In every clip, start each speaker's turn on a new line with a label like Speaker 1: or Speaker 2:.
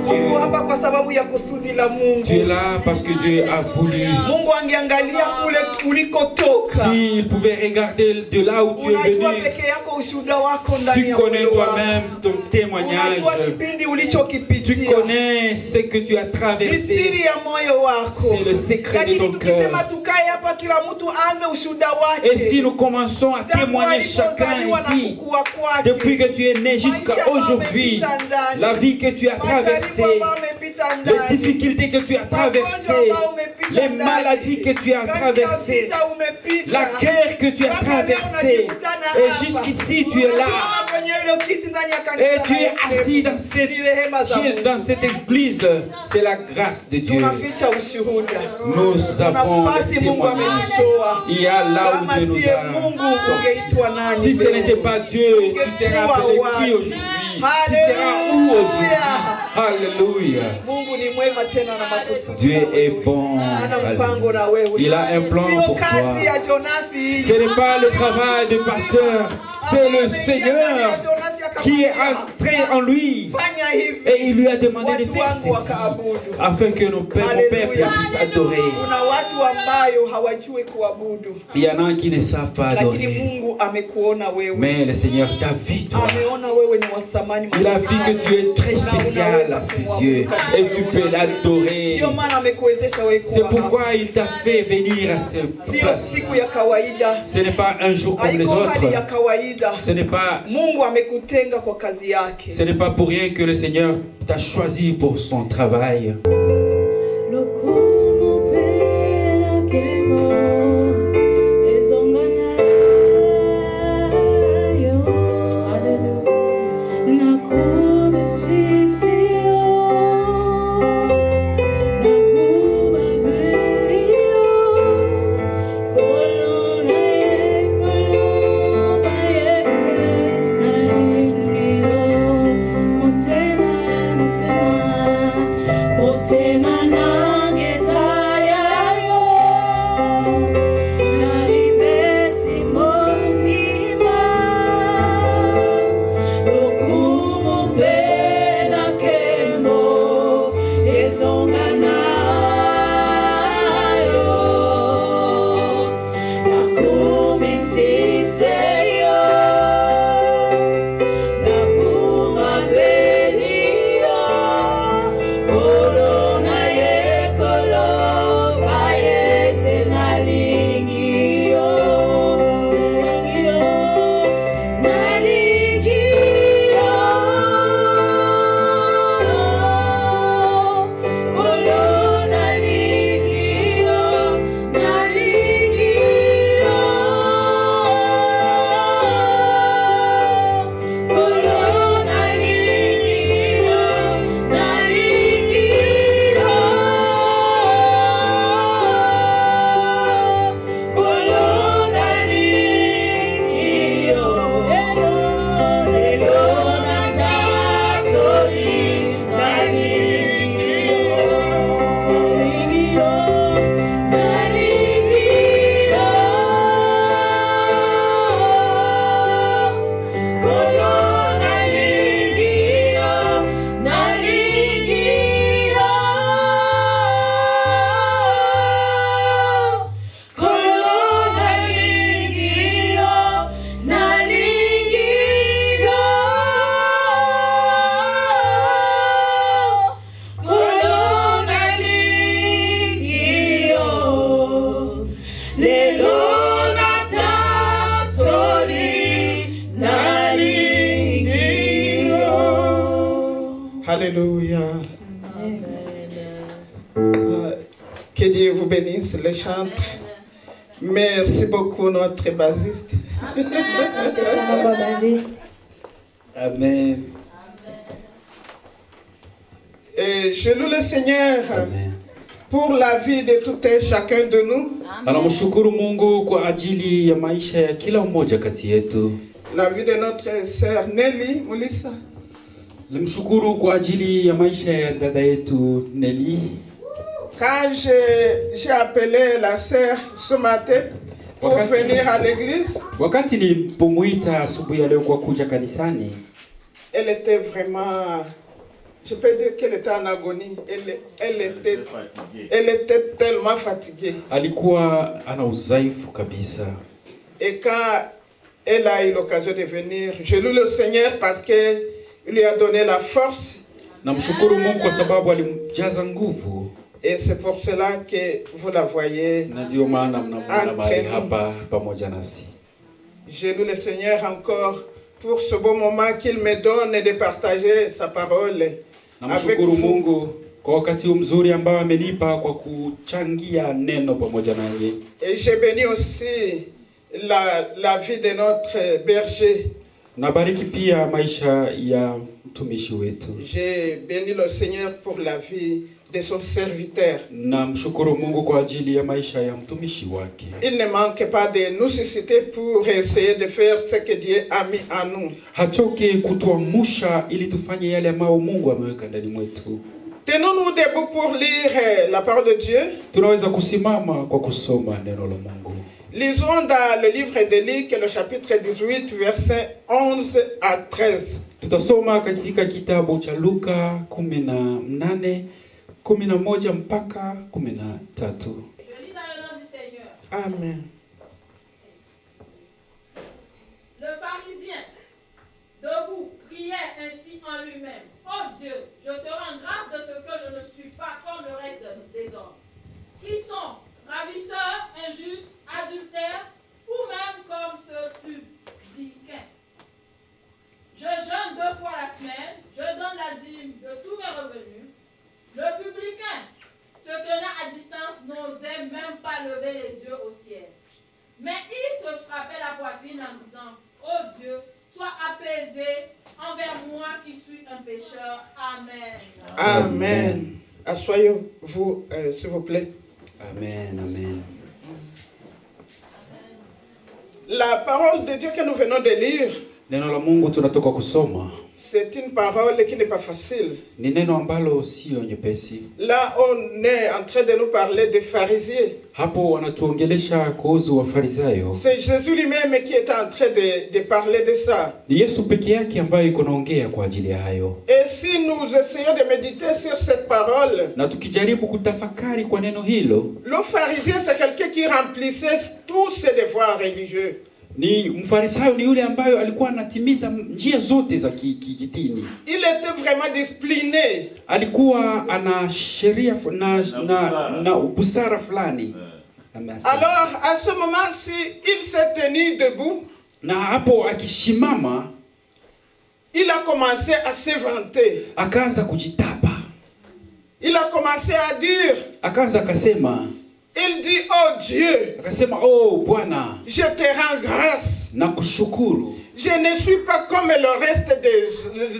Speaker 1: Dieu. Tu es là parce que Dieu a voulu. S'il pouvait regarder de là où tu es venu, tu connais toi-même ton témoignage. Tu connais ce que tu as traversé. C'est le secret de ton cœur. Et si nous commençons à témoigner chacun ici, depuis que tu es né jusqu'à aujourd'hui, la vie que tu as traversée, les difficultés que tu as traversées, les maladies que tu as traversées, la guerre que tu as traversée, et jusqu'ici tu es là, et tu es assis dans cette église, c'est la grâce de Dieu. Nous avons le témoignage. Il y a là où Dieu nous a sortis. Si ce n'était pas Dieu, tu seras appelé qui aujourd'hui? Tu seras où aujourd'hui? Alléluia. Dieu est bon. Alléluia. Il a un plan pour toi. Ce n'est pas le travail du pasteur, c'est le Seigneur qui est entré en lui et il lui a demandé de faire ceci afin que mon peuple puisse adorer. Il y en a qui ne savent pas adorer, mais le Seigneur t'a vu toi. Il a vu que tu es très spécial à ses yeux et tu peux l'adorer. C'est pourquoi il t'a fait venir à cette place. Ce n'est pas un jour comme les autres. Ce n'est pas pour rien que le Seigneur t'a choisi pour son travail.
Speaker 2: Alléluia. Que Dieu vous bénisse, les chantres. Merci beaucoup, notre bassiste.
Speaker 1: Amen.
Speaker 2: Et je loue le Seigneur. Amen. Pour la vie de tout et chacun de nous.
Speaker 1: Anamshukuru Mungu kwa ajili ya maisha ya kila mmoja kati yetu.
Speaker 2: La vie de notre sœur Nelly Mulisa.
Speaker 1: Nimshukuru kwa ajili ya maisha ya dada yetu Nelly.
Speaker 2: Quand j'ai appelé la sœur ce matin pour venir à l'église,
Speaker 1: wakati nilipomuita asubuhi ya leo kwa kuja kanisani,
Speaker 2: elle était vraiment Je peux dire qu'elle était en agonie. Elle était tellement fatiguée.
Speaker 1: Alikuwa ana udhaifu kabisa.
Speaker 2: Et quand elle a eu l'occasion de venir, je loue le Seigneur parce qu'il lui a donné la force.
Speaker 1: Namshukuru Mungu kwa sababu alimjaza nguvu.
Speaker 2: Et c'est pour cela que vous la voyez.
Speaker 1: Na ndio maana mnamwona mahali hapa pamoja nasi.
Speaker 2: Je loue le Seigneur encore pour ce beau moment qu'il me donne de partager sa parole.
Speaker 1: Namshukuru Mungu kwa wakati mzuri ambao amenipa kwa kuchangia neno pamoja nanyi.
Speaker 2: Et je bénis aussi la vie de notre berger.
Speaker 1: Nabariki pia maisha ya mtumishi wetu.
Speaker 2: Je bénis le Seigneur pour la vie de son serviteur.
Speaker 1: Namshukuru Mungu kwa ajili ya maisha ya mtumishi wake.
Speaker 2: Il ne manque pas de nous susciter pour essayer de faire ce que Dieu a mis en nous.
Speaker 1: Hachoke kutuamsha ili tufanye yale ambayo Mungu ameweka ndani mwetu.
Speaker 2: Tenons-nous debout pour lire la parole de Dieu.
Speaker 1: Tunaweza kusimama kwa kusoma neno la Mungu.
Speaker 2: Lisons dans le livre de Luc, le chapitre 18, versets 11 à 13.
Speaker 1: Tutasoma katika kitabu cha Luka 18, 11 mpaka 13.
Speaker 3: Je lis dans le nom du Seigneur.
Speaker 2: Amen.
Speaker 3: Le pharisien, debout, priait ainsi en lui-même. Oh Dieu, je te rends grâce de ce que je ne suis pas comme le reste des hommes, qui sont ravisseurs, injustes, adultères, ou même comme ce publicain. Je jeûne 2 fois la semaine, je donne la dîme de tous mes revenus. Le publicain se tenait à distance, n'osait même pas lever les yeux au ciel. Mais il se frappait la poitrine en disant, oh Dieu, sois apaisé envers moi qui suis un pécheur. Amen.
Speaker 2: Amen. Asseyez-vous, s'il vous plaît.
Speaker 1: Amen, amen.
Speaker 2: La parole de Dieu que nous venons de lire,
Speaker 1: Neno la Mungu tunatoka kusoma.
Speaker 2: c'est une parole qui n'est pas facile.
Speaker 1: Ni neno ambalo sio nyepesi.
Speaker 2: Là, on est en train de nous parler des pharisiens.
Speaker 1: Hapo wanatuongelesha kuhusu Wafarisayo.
Speaker 2: C'est Jésus lui-même qui est en train de parler de ça.
Speaker 1: Ni Yesu peke yake ambaye iko naongea kwa ajili ya hayo.
Speaker 2: Et si nous essayons de méditer sur cette parole,
Speaker 1: Na tukijaribu kutafakari kwa neno hilo,
Speaker 2: le pharisien, c'est quelqu'un qui remplissait tous ses devoirs religieux.
Speaker 1: ni Mfarisayo ni yule ambaye alikuwa anatimiza njia zote za kidini.
Speaker 2: Il était vraiment discipliné.
Speaker 1: Alikuwa ana sheria na busara fulani.
Speaker 2: Alors, à ce moment-ci, il s'est tenu debout.
Speaker 1: Na hapo akishimama,
Speaker 2: Il a commencé à se vanter.
Speaker 1: akaanza kujitapa.
Speaker 2: Il a commencé à dire,
Speaker 1: Akaanza akasema,
Speaker 2: il dit, oh Dieu,
Speaker 1: akasema, oh Bwana,
Speaker 2: je te rends grâce.
Speaker 1: nakushukuru.
Speaker 2: Je ne suis pas comme le reste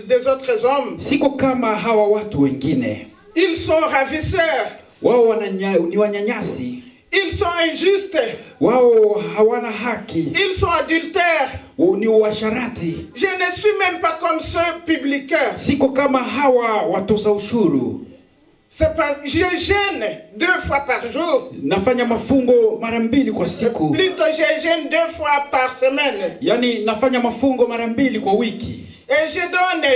Speaker 2: des autres hommes.
Speaker 1: Siko kama hawa watu wengine.
Speaker 2: Ils sont ravisseurs.
Speaker 1: Wao ni wanyanyasi.
Speaker 2: Ils sont injustes.
Speaker 1: Wao hawana haki.
Speaker 2: Ils sont adultères.
Speaker 1: Ni washarati.
Speaker 2: Je ne suis même pas comme ceux publicains.
Speaker 1: Siko kama hawa watoza ushuru.
Speaker 2: C'est pas, je jeûne 2 fois par jour.
Speaker 1: Nafanya mafungo mara 2 kwa siku.
Speaker 2: Plutôt je jeûne 2 fois par semaine.
Speaker 1: Yani nafanya mafungo mara 2 kwa wiki.
Speaker 2: Et je donne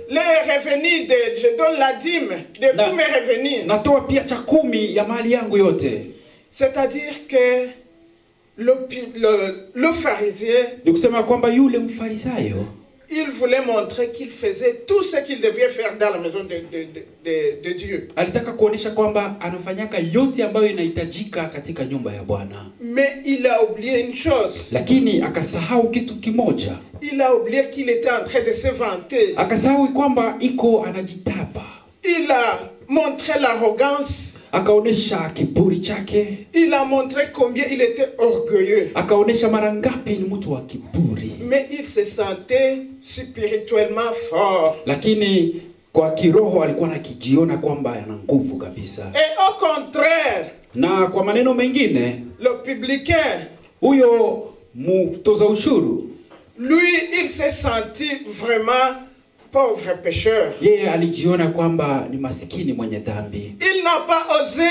Speaker 2: les revenus, je donne la dîme de tous mes revenus.
Speaker 1: Natoa pia cha 10 ya mali yangu yote.
Speaker 2: C'est-à-dire que le pharisien,
Speaker 1: Ni kusema kwamba yule Mfarisayo,
Speaker 2: il voulait montrer qu'il faisait tout ce qu'il devait faire dans la maison de Dieu.
Speaker 1: alitaka kuonesha kwamba anafanyaka yote ambayo inahitajika katika nyumba ya Bwana.
Speaker 2: Mais il a oublié une chose.
Speaker 1: Lakini akasahau kitu kimoja.
Speaker 2: Il a oublié qu'il était en train de se vanter.
Speaker 1: Akasahau kwamba iko anajitapa.
Speaker 2: Il a montré l'arrogance.
Speaker 1: Akaonesha kiburi chake.
Speaker 2: Il a montré combien il était orgueilleux.
Speaker 1: Akaonesha mara ngapi ni mtu wa kiburi.
Speaker 2: Mais il se sentait spirituellement fort.
Speaker 1: Lakini kwa kiroho alikuwa anajiona kwamba ana nguvu kabisa.
Speaker 2: Et au contraire,
Speaker 1: Na kwa maneno mengine,
Speaker 2: le publicain,
Speaker 1: huyo mtoza ushuru,
Speaker 2: lui, il s'est senti vraiment pauvre pécheur.
Speaker 1: yeye alijiona kwamba ni maskini mwenye dhambi.
Speaker 2: Il n'a pas osé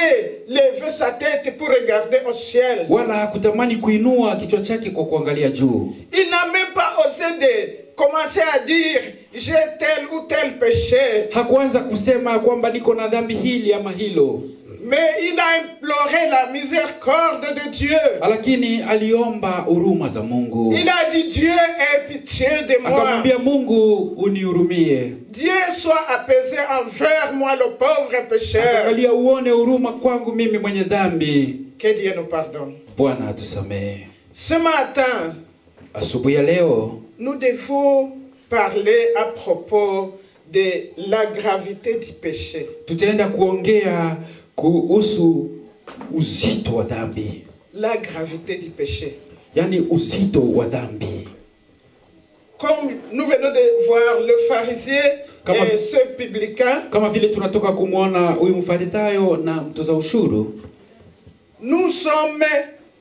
Speaker 2: lever sa tête pour regarder au ciel.
Speaker 1: Wala hakutamani kuinua kichwa chake kwa kuangalia juu.
Speaker 2: Il n'a même pas osé de commencé à dire j'ai tel ou tel péché.
Speaker 1: Hakuanza kusema kwamba niko na dhambi hili ama hilo.
Speaker 2: Mais il a imploré la miséricorde de Dieu.
Speaker 1: Lakini aliomba huruma za Mungu.
Speaker 2: Il a dit Dieu ait pitié de moi.
Speaker 1: Akamwambia Mungu unihurumie.
Speaker 2: Dieu soit apaisé envers moi le pauvre pécheur.
Speaker 1: Angalia uone huruma kwangu mimi mwenye dhambi.
Speaker 2: Que Dieu nous pardonne.
Speaker 1: Bwana atusamehe.
Speaker 2: Ce matin,
Speaker 1: asubuhi ya leo,
Speaker 2: nous devons parler à propos de la gravité du péché.
Speaker 1: Tutaenda kuongea kuhusu uzito wa dhambi.
Speaker 2: La gravité du péché.
Speaker 1: Yani uzito wa dhambi.
Speaker 2: Comme nous venons de voir le pharisien et ce publicain.
Speaker 1: Kama vile tunatoka kumwona huyu mfarisayo na mtoza ushuru.
Speaker 2: Nous sommes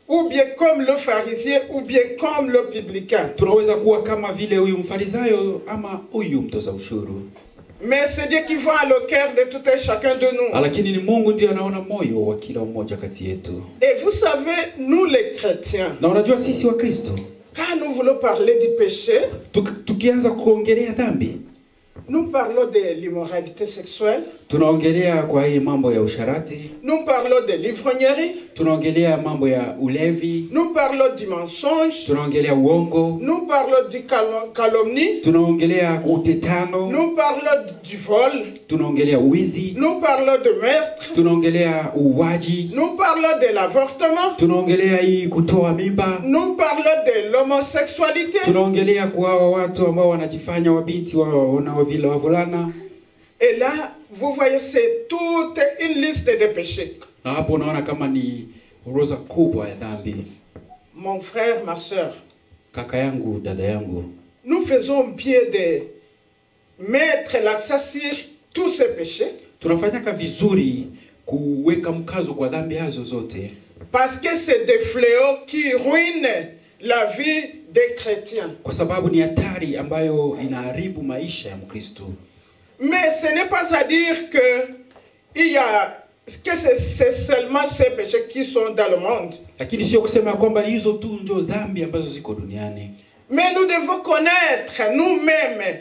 Speaker 2: ou bien comme le pharisien ou bien comme le publicain.
Speaker 1: Tunaweza kuwa kama vile huyu mfarisayo ama huyu mtoza ushuru.
Speaker 2: Mais c'est Dieu qui voit le cœur de tout et chacun de nous.
Speaker 1: Lakini ni Mungu ndiye anaona moyo wa kila mmoja kati yetu.
Speaker 2: Et vous savez, nous les chrétiens,
Speaker 1: na unajua sisi wa Kristo,
Speaker 2: quand nous voulons parler du péché,
Speaker 1: tukianza kuongelea dhambi,
Speaker 2: nous parlons de l'immoralité sexuelle.
Speaker 1: Tunaongelea kwa hii mambo ya usharati.
Speaker 2: Nous parlons de l'ivrognerie.
Speaker 1: Tunaongelea mambo ya ulevi.
Speaker 2: Nous parlons du mensonge.
Speaker 1: Tunaongelea uongo.
Speaker 2: Nous parlons du calomnie.
Speaker 1: Tunaongelea utetano.
Speaker 2: Nous parlons du vol.
Speaker 1: Tunaongelea uizi.
Speaker 2: Nous parlons de meurtre.
Speaker 1: Tunaongelea uwaji.
Speaker 2: Nous parlons de l'avortement.
Speaker 1: Tunaongelea hii kutoa mimba.
Speaker 2: Nous parlons de l'homosexualité.
Speaker 1: Tunaongelea kwa watu ambao wanajifanya wabinti wa vile wavulana.
Speaker 2: Et là, vous voyez, c'est toute une liste de péchés.
Speaker 1: Na hapo unaona kama ni orodha kubwa ya dhambi.
Speaker 2: Mon frère, ma sœur,
Speaker 1: kaka yangu, dada yangu,
Speaker 2: nous faisons bien de mettre l'accent sur tous ces péchés.
Speaker 1: Tunafanyaka vizuri kuweka mkazo kwa dhambi hazo zote.
Speaker 2: Parce que c'est des fléaux qui ruinent la vie des chrétiens.
Speaker 1: Kwa sababu ni hatari ambayo inaharibu maisha ya Mkristo.
Speaker 2: Mais ce n'est pas à dire que c'est seulement ces péchés qui sont dans le monde.
Speaker 1: Lakini sio kusema kwamba hizo tu ndio dhambi ambazo ziko duniani.
Speaker 2: Mais nous devons connaître nous-mêmes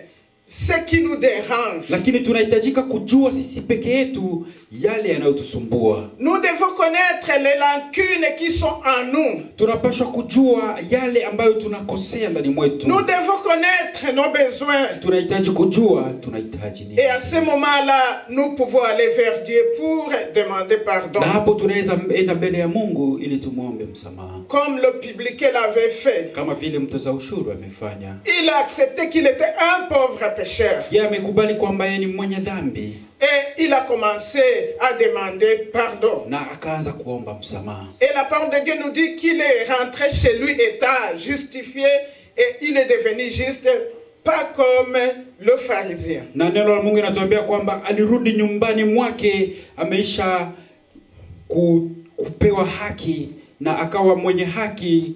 Speaker 2: ce qui nous dérange.
Speaker 1: Lakini tunahitajika kujua sisi peke yetu yale yanayotusumbua.
Speaker 2: Nous devons connaître les lacunes qui sont en nous.
Speaker 1: Tunapaswa kujua yale ambayo tunakosea ndani mwetu.
Speaker 2: Nous devons connaître nos besoins.
Speaker 1: Tunahitaji kujua tunahitaji nini.
Speaker 2: Et à ce moment-là, nous pouvons aller vers Dieu pour demander pardon.
Speaker 1: Na hapo tunaweza enda mbele ya Mungu ili tumuombe msamaha.
Speaker 2: Comme le publicain l'avait fait.
Speaker 1: Kama vile mtoza ushuru amefanya.
Speaker 2: Il a accepté qu'il était un pauvre pécheur.
Speaker 1: Yeye amekubali kwamba yeye ni mwenye dhambi.
Speaker 2: Et il a commencé à demander pardon.
Speaker 1: Na akaanza kuomba msamaha.
Speaker 2: Et la parole de Dieu nous dit qu'il est rentré chez lui étant justifié et il est devenu juste, pas comme le pharisien.
Speaker 1: Na neno la Mungu linatuambia kwamba alirudi nyumbani mwake ameisha kupewa haki na akawa mwenye haki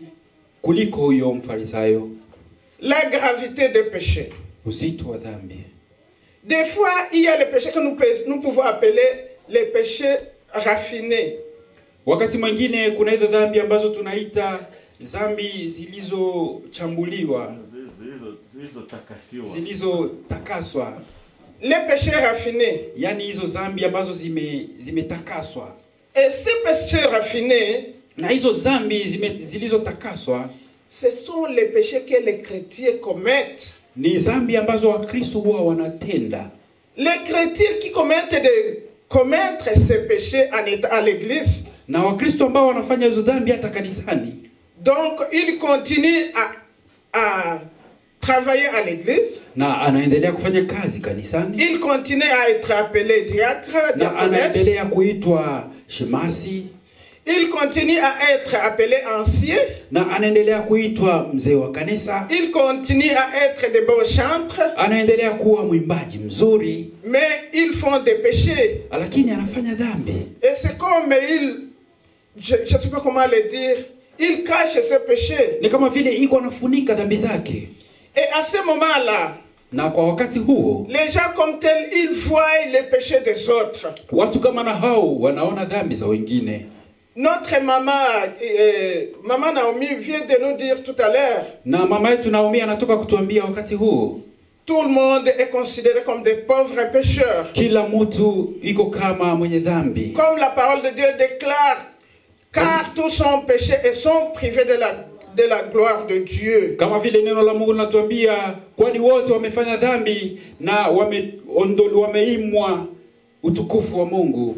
Speaker 1: kuliko huyo mfarisayo.
Speaker 2: La gravité des péchés.
Speaker 1: Uzito wa dhambi.
Speaker 2: Des fois, il y a les péchés que nous pouvons appeler les péchés raffinés.
Speaker 1: Wakati mwingine kuna hizo dhambi ambazo tunaita dhambi zilizochambuliwa, zilizotakaswa.
Speaker 2: Les péchés raffinés.
Speaker 1: Yani hizo dhambi ambazo zimetakaswa.
Speaker 2: Et ces péchés raffinés,
Speaker 1: na hizo dhambi zilizotakaswa,
Speaker 2: ce sont les péchés que les chrétiens commettent.
Speaker 1: Ni dhambi ambazo Wakristo huwa wanatenda.
Speaker 2: Les chrétiens qui commettent ces péchés à l'église.
Speaker 1: Na Wakristo ambao wanafanya hizo dhambi hata kanisani.
Speaker 2: Donc ils continuent à travailler à l'église.
Speaker 1: Na anaendelea kufanya kazi kanisani.
Speaker 2: Il continue à être appelé diacre,
Speaker 1: na anaendelea kuitwa shemasi.
Speaker 2: Il continue à être appelé ancien.
Speaker 1: Na anaendelea kuitwa mzee wa kanisa.
Speaker 2: Il continue à être de bons chantres.
Speaker 1: Anaendelea kuwa mwimbaji mzuri.
Speaker 2: Mais ils font des péchés.
Speaker 1: Lakini anafanya dhambi.
Speaker 2: Et c'est comme je ne sais pas comment le dire, il cache ses péchés.
Speaker 1: Ni kama vile iko anafunika dhambi zake.
Speaker 2: Et à ce moment-là,
Speaker 1: na kwa wakati huo,
Speaker 2: les gens comme tels, ils voient les péchés des autres.
Speaker 1: Watu kama na hao wanaona dhambi za wengine.
Speaker 2: Notre maman Naomi vient de nous dire tout à l'heure.
Speaker 1: Na mama yetu Naomi anatoka kutuambia wakati huu.
Speaker 2: Tout le monde est considéré comme des pauvres pécheurs.
Speaker 1: Kila mtu iko kama mwenye dhambi.
Speaker 2: Comme la parole de Dieu déclare, car tous sont péchés et sont privés de la gloire de Dieu.
Speaker 1: Kama vile neno la Mungu linatuambia, kwani wote wamefanya dhambi na wameimwa utukufu wa Mungu.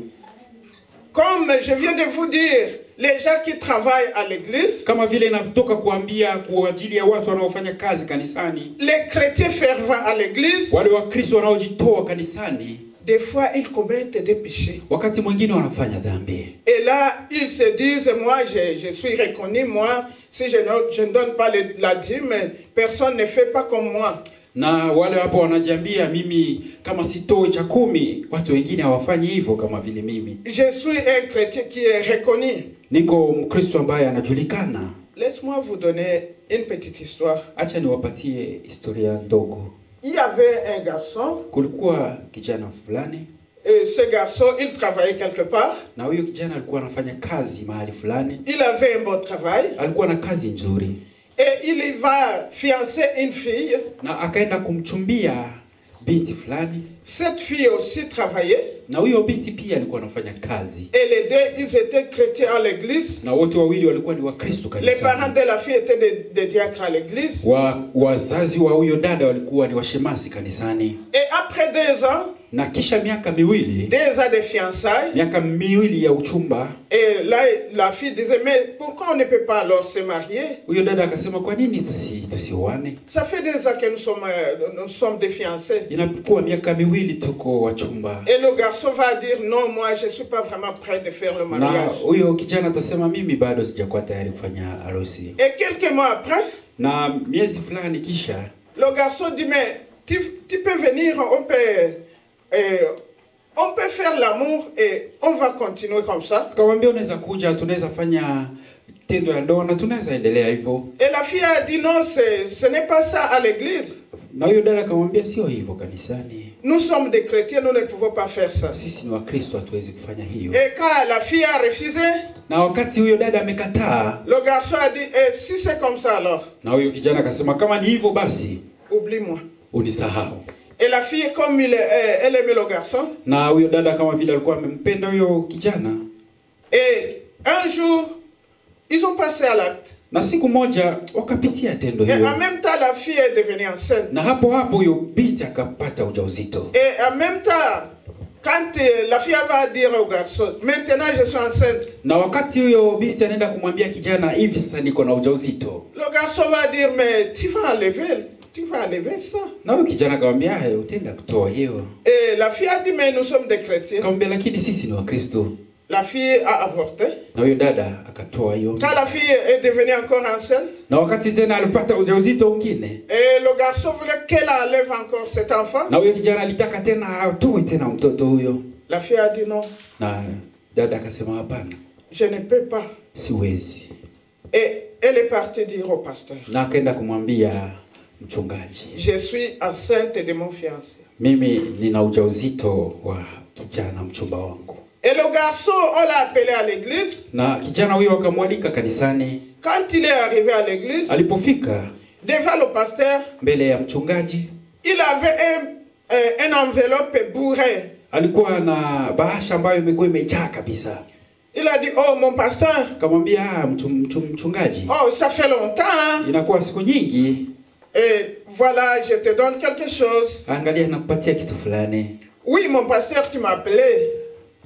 Speaker 2: Comme je viens de vous dire, les gens qui travaillent à l'église,
Speaker 1: kama vile natoka kuambia kwa ajili ya watu wanaofanya kazi kanisani,
Speaker 2: les chrétiens fervents à l'église,
Speaker 1: wale wakristo wanaojitoa kanisani,
Speaker 2: des fois ils commettent des péchés.
Speaker 1: Wakati mwingine wanafanya dhambi.
Speaker 2: Et là, ils se disent, moi je suis reconnu, moi si je ne donne pas la dîme, personne ne fait pas comme moi.
Speaker 1: Na wale hapo wanajiambia, mimi kama sitoi cha 10, watu wengine hawafanyi hivyo kama vile mimi.
Speaker 2: Je suis un chrétien qui est reconnu.
Speaker 1: Niko Mkristo ambaye anajulikana.
Speaker 2: Laisse-moi vous donner une petite histoire.
Speaker 1: Acha niwapatie historia ndogo.
Speaker 2: Il y avait un garçon.
Speaker 1: Kulikuwa kijana fulani.
Speaker 2: Et ce garçon, il travaillait quelque part.
Speaker 1: Na huyo kijana alikuwa anafanya kazi mahali fulani.
Speaker 2: Il avait un bon travail.
Speaker 1: Alikuwa na kazi nzuri.
Speaker 2: Et il va fiancer une fille.
Speaker 1: Na akaenda kumchumbia binti fulani.
Speaker 2: Cette fille aussi travaillait.
Speaker 1: Na huyo binti pia alikuwa anafanya kazi.
Speaker 2: Et les deux, ils étaient chrétiens à l'église.
Speaker 1: Na wote wawili walikuwa ni Wakristo kanisani.
Speaker 2: Les parents de la fille étaient des diacres à l'église.
Speaker 1: Wazazi wa huyo dada walikuwa ni washemasi kanisani.
Speaker 2: Et après 2 ans,
Speaker 1: na kisha miaka miwili,
Speaker 2: 2 ans de fiançailles,
Speaker 1: miaka miwili ya uchumba,
Speaker 2: et là la fille disait, mais pourquoi on ne peut pas alors se marier?
Speaker 1: Huyo dada akasema, kwa nini tusioane?
Speaker 2: Ça fait 2 ans que nous sommes des fiancés.
Speaker 1: Inapokuwa miaka miwili tuko wachumba.
Speaker 2: Et le garçon va dire, non, moi je suis pas vraiment prêt de faire le mariage.
Speaker 1: Na huyo kijana atasema, mimi bado sijakuwa tayari kufanya harusi.
Speaker 2: Et quelques mois après,
Speaker 1: na miezi fulani kisha,
Speaker 2: le garçon dit, mais tu peux venir, on peut faire l'amour et on va continuer comme ça.
Speaker 1: Kamwambia, unaweza kuja, tunaweza fanya tendo ya ndoa na tunaweza endelea hivyo.
Speaker 2: Et la fille a dit, non, ce n'est pas ça à l'église.
Speaker 1: Na huyo dada akamwambia, sio hivyo kanisani.
Speaker 2: Nous sommes des chrétiens, nous ne pouvons pas faire ça.
Speaker 1: Sisi ni Wakristo, hatuwezi kufanya hiyo.
Speaker 2: Et quand la fille a refusé,
Speaker 1: na wakati huyo dada amekataa,
Speaker 2: le garçon a dit, si c'est comme ça alors.
Speaker 1: Na huyo kijana akasema, kama ni hivyo basi,
Speaker 2: oublie-moi.
Speaker 1: Unisahau.
Speaker 2: Et la fille, comme elle aimait le garçon,
Speaker 1: na huyo dada kama vile alikuwa amempenda huyo kijana,
Speaker 2: et un jour ils ont passé à l'acte.
Speaker 1: Na siku moja wakapitia tendo hiyo.
Speaker 2: Et en même temps la fille est devenue enceinte.
Speaker 1: Na hapo huyo binti akapata ujauzito.
Speaker 2: Et en même temps, quand la fille va dire au garçon, maintenant je suis enceinte.
Speaker 1: Na wakati huyo binti anaenda kumwambia kijana, hivi sasa niko na ujauzito,
Speaker 2: le garçon va dire, mais tu vas enlever ça.
Speaker 1: Na huyo kijana akamwambia, utaenda kutoa hiyo.
Speaker 2: Et la fille a dit, mais nous sommes des chrétiens.
Speaker 1: Akamwambia, lakini sisi ni Wakristo.
Speaker 2: La fille a avorté.
Speaker 1: Na huyo dada akatoa hiyo.
Speaker 2: Quand la fille est devenue encore enceinte,
Speaker 1: na wakati tena alipata ujauzito mwingine,
Speaker 2: et le garçon voulait qu'elle enlève encore cet enfant.
Speaker 1: Na huyo kijana alitaka tena atoe tena mtoto huyo.
Speaker 2: La fille a dit non.
Speaker 1: Na dada akasema, hapana,
Speaker 2: je ne peux pas.
Speaker 1: Siwezi.
Speaker 2: Et elle est partie dire au pasteur,
Speaker 1: na akaenda kumwambia mchungaji,
Speaker 2: je suis enceinte de mon fiancé.
Speaker 1: Mimi nina ujauzito wa kijana mchumba wangu.
Speaker 2: Et le garçon, on l'a appelé à l'église.
Speaker 1: Na kijana huyo akamwalika kanisani.
Speaker 2: Quand il est arrivé à l'église,
Speaker 1: alipofika
Speaker 2: devant le pasteur,
Speaker 1: mbele ya mchungaji,
Speaker 2: il avait une enveloppe bourrée.
Speaker 1: Alikuwa na bahasha ambayo imekuwa imejaa kabisa.
Speaker 2: Il a dit, oh mon pasteur.
Speaker 1: Akamwambia, mchungaji,
Speaker 2: oh ça fait longtemps.
Speaker 1: Inakuwa siku nyingi.
Speaker 2: Et voilà, je te donne quelque chose.
Speaker 1: Angalia, nakupatia kitu fulani.
Speaker 2: Oui mon pasteur, tu m'as appelé.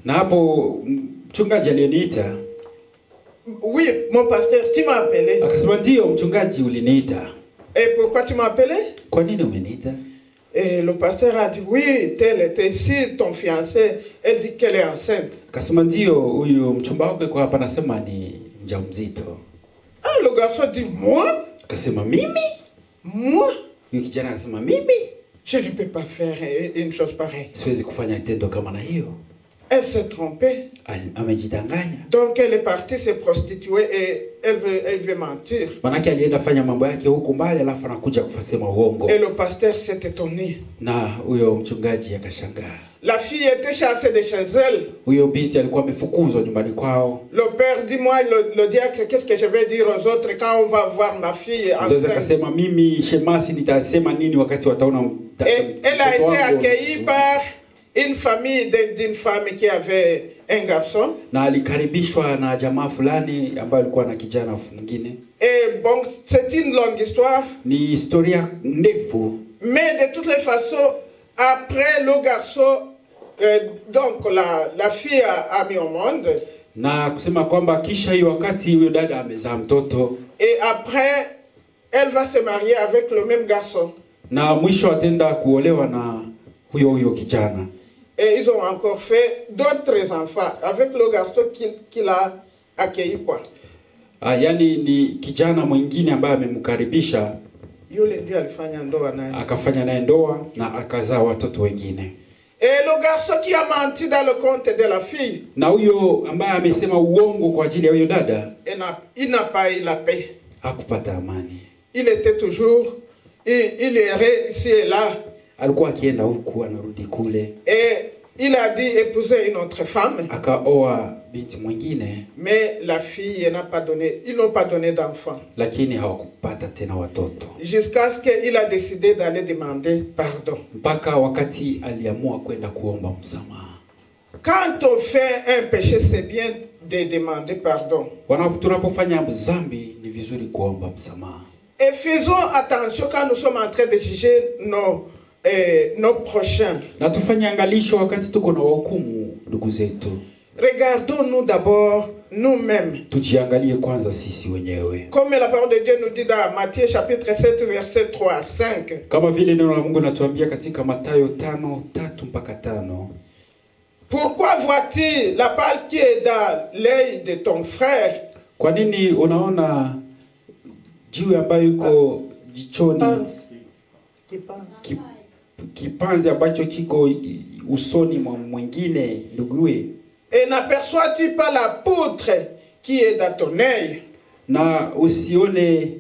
Speaker 1: Na hapo mchungaji aliniita.
Speaker 2: Oui mon pasteur, tu m'as appelé.
Speaker 1: Akasema, ndio mchungaji, uliniita.
Speaker 2: Et pourquoi tu m'as appelé?
Speaker 1: Kwa nini umeniita?
Speaker 2: Et le pasteur a dit, oui, tel était ici, ton fiancé, elle dit qu'elle est enceinte.
Speaker 1: Akasema, ndio huyu mchumba wako yuko hapa, nasema ni mjamzito.
Speaker 2: Ah, le garçon dit, moi?
Speaker 1: Akasema, mimi?
Speaker 2: Moi?
Speaker 1: Huyu kijana akasema, mimi?
Speaker 2: Je ne peux pas faire une chose pareille.
Speaker 1: Siwezi kufanya tendo kama na hiyo.
Speaker 2: Elle s'est trompée.
Speaker 1: Amejidanganya.
Speaker 2: Donc elle est partie se prostituer et elle veut mentir.
Speaker 1: Manake alienda fanya mambo yake huko mbali alafu anakuja kufasema uongo.
Speaker 2: Et le pasteur s'est étonné.
Speaker 1: Na huyo mchungaji akashangaa.
Speaker 2: La fille était chassée de chez elle.
Speaker 1: Huyo binti alikuwa amefukuzwa nyumbani kwao.
Speaker 2: Le père dit, moi le diacre, qu'est-ce que je vais dire aux autres quand on va voir ma fille enceinte?
Speaker 1: Akasema mimi shemasi nitasema nini wakati wataona
Speaker 2: elle a été accueillie par une famille d'une femme qui avait un garçon.
Speaker 1: Na alikaribishwa na jamaa fulani ambaye alikuwa na kijana mwingine.
Speaker 2: Et bon, c'est une longue histoire.
Speaker 1: Ni historia ndefu.
Speaker 2: Mais de toutes les façons, après le garçon, donc la fille a mis au monde.
Speaker 1: Na kusema kwamba kisha hiyo wakati huyo dada amezaa mtoto.
Speaker 2: Et après, elle va se marier avec le même garçon.
Speaker 1: Na mwisho atenda kuolewa na huyo kijana.
Speaker 2: Et ils ont encore fait d'autres enfants avec le garçon qu'il a accueilli quoi.
Speaker 1: Yani ni kijana mwingine ambaye amemkaribisha.
Speaker 2: Yule ndio alifanya ndoa naye.
Speaker 1: Akafanya naye ndoa na akazaa watoto wengine.
Speaker 2: Et le garçon qui a menti dans le compte de la fille.
Speaker 1: Na huyo ambaye amesema uongo kwa ajili ya huyo dada.
Speaker 2: Il n'a pas eu la paix.
Speaker 1: Hakupata amani.
Speaker 2: Il était toujours, il irait ici et là.
Speaker 1: Alikuwa akienda huku anarudi kule.
Speaker 2: Et il a dit épouser une autre femme.
Speaker 1: Akaoa binti mwingine.
Speaker 2: Mais la fille n'a pas donné, ils n'ont pas donné d'enfant.
Speaker 1: Lakini hawakupata tena watoto.
Speaker 2: Jusqu'à ce qu'il a décidé d'aller demander pardon.
Speaker 1: Mpaka wakati aliamua kwenda kuomba msamaha.
Speaker 2: Quand on fait un péché, c'est bien de demander pardon.
Speaker 1: Tunapofanya dhambi ni vizuri kuomba msamaha.
Speaker 2: Et faisons attention quand nous sommes en train de juger nos prochains.
Speaker 1: Na tufanye angalisho wakati tuko na wahukumu ndugu zetu.
Speaker 2: Regardons-nous d'abord nous-mêmes.
Speaker 1: Tujiangalie kwanza sisi wenyewe.
Speaker 2: Comme la parole de Dieu nous dit dans Matthieu chapitre 7 verset 3 à 5.
Speaker 1: Kama vile neno la Mungu natuambia katika Mathayo 5:3-5.
Speaker 2: Pourquoi vois-tu la balle qui est dans l'œil de ton frère?
Speaker 1: Kwa nini unaona jiwe ambayo iko jichoni? Kipanzi ambacho kiko usoni mwa mwingine nduguwe.
Speaker 2: Et n'aperçois-tu pas la poutre qui est dans ton œil?
Speaker 1: Na usione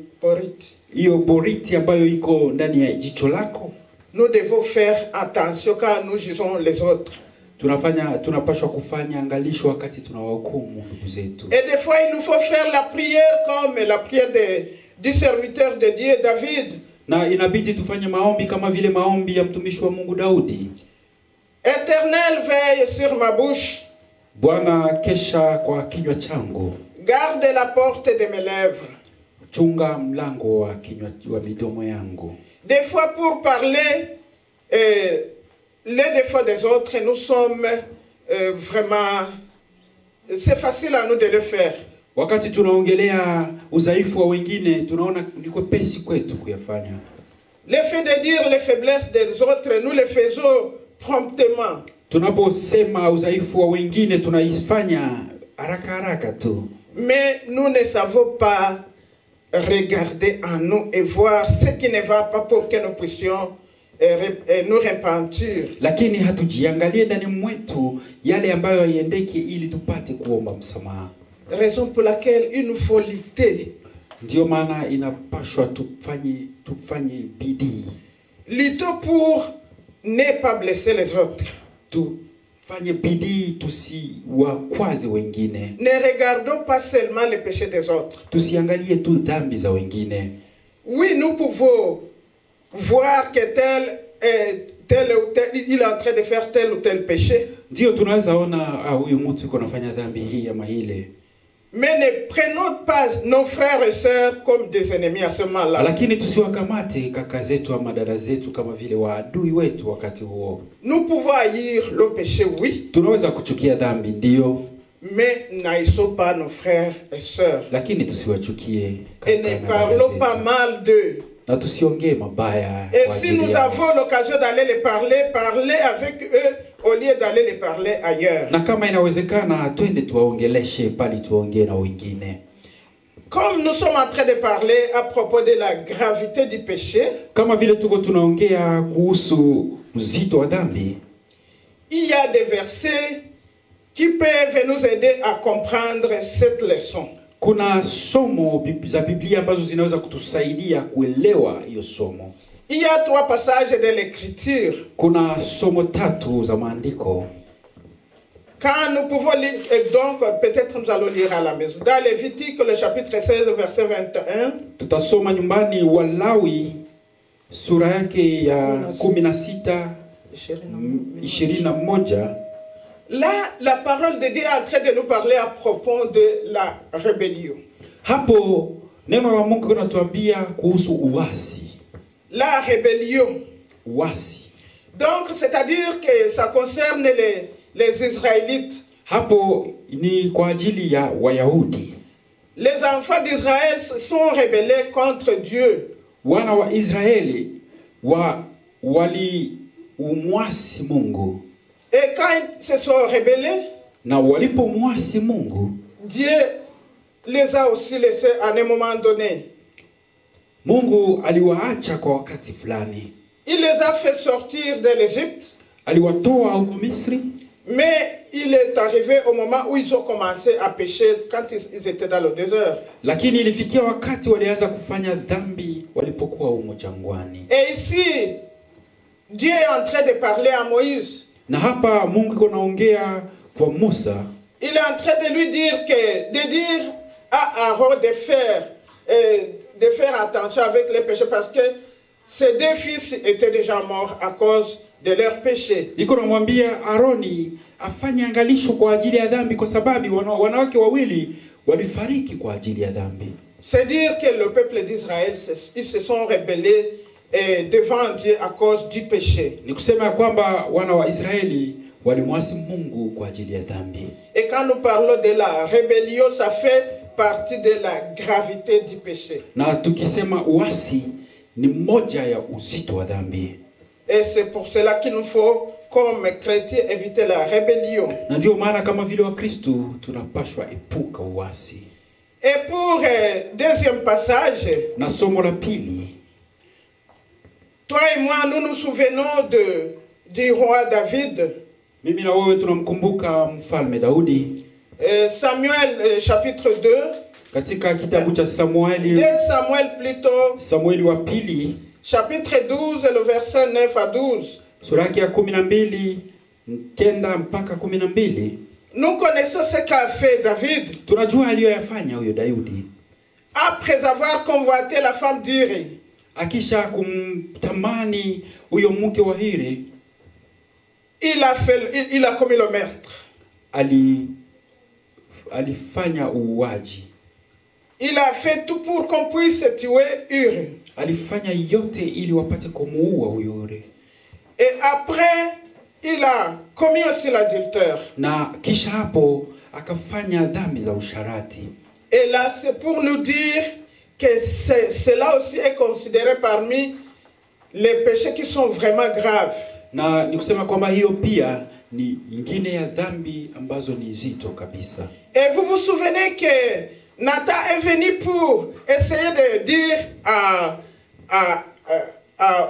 Speaker 1: hiyo boriti ambayo iko ndani ya jicho lako?
Speaker 2: Nous devons faire attention quand nous jugeons les autres.
Speaker 1: Tunapaswa kufanya angalisho wakati tunawahukumu ndugu zetu.
Speaker 2: Et des fois il nous faut faire la prière comme la prière du serviteur de Dieu David.
Speaker 1: Na inabidi tufanye maombi kama vile maombi ya mtumishi wa Mungu Daudi.
Speaker 2: Éternel, veille sur ma bouche.
Speaker 1: Bwana kesha kwa kinywa changu.
Speaker 2: Garde la porte de mes lèvres.
Speaker 1: Chunga mlango wa kinywa wa midomo yangu.
Speaker 2: Des fois pour parler les défauts des autres, nous sommes vraiment, c'est facile à nous de le faire.
Speaker 1: Wakati tunaongelea udhaifu wa wengine, tunaona ni kwepesi kwetu kuyafanya.
Speaker 2: Le fait de dire les faiblesses des autres, nous les faisons promptement.
Speaker 1: Tunaposema udhaifu wa wengine tunaifanya haraka tu.
Speaker 2: Mais nous ne savons pas regarder en nous et voir ce qui ne va pas pour que nous puissions nous repentir.
Speaker 1: Lakini hatujiangalie ndani mwetu yale ambayo haiendeki ili tupate kuomba msamaha.
Speaker 2: Raison pour laquelle il nous faut lutter.
Speaker 1: Ndio maana inapaswa tufanye bidii.
Speaker 2: Lutter pour ne pas blesser les autres.
Speaker 1: Tufanye bidii tusiwakwaze wengine.
Speaker 2: Ne regardons pas seulement les péchés des autres.
Speaker 1: Tusiangalie tu dhambi za wengine.
Speaker 2: Oui, nous pouvons voir que tel ou tel, il est en train de faire tel ou tel péché.
Speaker 1: Ndio tunaweza ona huyu mtu yuko anafanya dhambi hii ama ile.
Speaker 2: Mais ne prenons pas nos frères et sœurs comme des ennemis à ce moment-là.
Speaker 1: Lakini tusiwakamate kaka zetu ama dada zetu kama vile waadui wetu wakati huo.
Speaker 2: Nous pouvons haïr le péché, oui.
Speaker 1: Tunaweza kuchukia dhambi ndio.
Speaker 2: Mais n'haïssons pas nos frères et sœurs.
Speaker 1: Lakini tusiwachukie
Speaker 2: kaka. Et ne parlons pas mal d'eux.
Speaker 1: Na tusiongee mabaya.
Speaker 2: Et si nous avons l'occasion d'aller les parler avec eux au lieu d'aller les parler ailleurs.
Speaker 1: Na kama inawezekana twende tuwaongeleshe pali tuongee na wengine.
Speaker 2: Comme nous sommes en train de parler à propos de la gravité du péché.
Speaker 1: Kama vile tuko tunaongea kuhusu uzito wa dhambi.
Speaker 2: Il y a des versets qui peuvent nous aider à comprendre cette leçon.
Speaker 1: Kuna somo za Biblia ambazo zinaweza kutusaidia kuelewa hiyo somo.
Speaker 2: Il y a 3 passages de l'écriture.
Speaker 1: Kuna somo 3 za maandiko.
Speaker 2: Quand nous pouvons lire, et donc peut-être nous allons lire à la maison. Dans Lévitique, le chapitre 16, verset 21.
Speaker 1: Tutasoma nyumbani Walawi sura yake ya 16 21.
Speaker 2: Là, la parole de Dieu est en train de nous parler à propos de la rébellion.
Speaker 1: Hapo neno la Mungu linatuambia kuhusu uasi.
Speaker 2: La rébellion.
Speaker 1: Uasi.
Speaker 2: Donc, c'est-à-dire que ça concerne les Israélites.
Speaker 1: Hapo ni kwa ajili ya Wayahudi.
Speaker 2: Les enfants d'Israël se sont rebellés contre Dieu.
Speaker 1: Wana wa Israeli wali umwasi Mungu.
Speaker 2: Et quand ils se sont rebellés,
Speaker 1: na walipomwasi Mungu,
Speaker 2: Dieu les a aussi laissés à un moment donné.
Speaker 1: Mungu aliwaacha kwa wakati fulani.
Speaker 2: Il les a fait sortir de l'Égypte.
Speaker 1: Aliwatoa huko Misri.
Speaker 2: Mais il est arrivé au moment où ils ont commencé à pécher quand ils étaient dans le désert.
Speaker 1: Lakini ilifikia wakati walianza kufanya dhambi walipokuwa huko jangwani.
Speaker 2: Et ici, Dieu est en train de parler à Moïse.
Speaker 1: Na hapa Mungu anaongea kwa Musa.
Speaker 2: Il est en train de lui dire de dire à Aaron de faire attention avec les péchés parce que ses 2 fils étaient déjà morts à cause de leurs péchés.
Speaker 1: Niko namwambia Aroni afanye angalisho kwa ajili ya dhambi kwa sababu wanawake wawili walifariki kwa ajili ya dhambi.
Speaker 2: C'est dire que le peuple d'Israël ils se sont rebellés devant Dieu à cause du péché.
Speaker 1: Ni kusema kwamba wana wa Israeli walimwasi Mungu kwa ajili ya dhambi.
Speaker 2: Et quand nous parlons de la rébellion, ça fait partie de la gravité du péché.
Speaker 1: Na tukisema uasi ni moja ya uzito wa dhambi.
Speaker 2: Et c'est pour cela qu'il nous faut, comme chrétiens, éviter la rébellion.
Speaker 1: Na ndio maana kama vile wa Kristo tunapaswa epuka uasi.
Speaker 2: Et pour deuxième passage,
Speaker 1: na somo la pili,
Speaker 2: toi et moi, nous nous souvenons du roi David.
Speaker 1: Mimi na wewe tunamkumbuka mfalme Daudi.
Speaker 2: Samuel chapitre 2.
Speaker 1: Katika kitabu cha Samueli.
Speaker 2: 2 Samuel plutôt.
Speaker 1: Samueli wa pili.
Speaker 2: Chapitre 12, le verset 9 à 12.
Speaker 1: Sura ya 12 9 mpaka 12.
Speaker 2: Nous connaissons ce qu'a fait David.
Speaker 1: Tunajua aliyoyafanya huyo Daudi.
Speaker 2: Après avoir convoité la femme d'Uri.
Speaker 1: Akisha kumtamani huyo mke wa Hiri.
Speaker 2: Il a commis le meurtre.
Speaker 1: Alifanya uuaji.
Speaker 2: Il a fait tout pour qu'on puisse tuer Uri.
Speaker 1: Alifanya yote ili wapate kumuua huyo Uri.
Speaker 2: Et après, il a commis aussi l'adultère.
Speaker 1: Na kisha hapo akafanya dhambi za usharati.
Speaker 2: Et là, c'est pour nous dire que cela aussi est considéré parmi les péchés qui sont vraiment graves.
Speaker 1: Na ni kusema kwamba hiyo pia ni nyingine ya dhambi ambazo ni zito kabisa.
Speaker 2: Et vous vous souvenez que Nathan est venu pour essayer de dire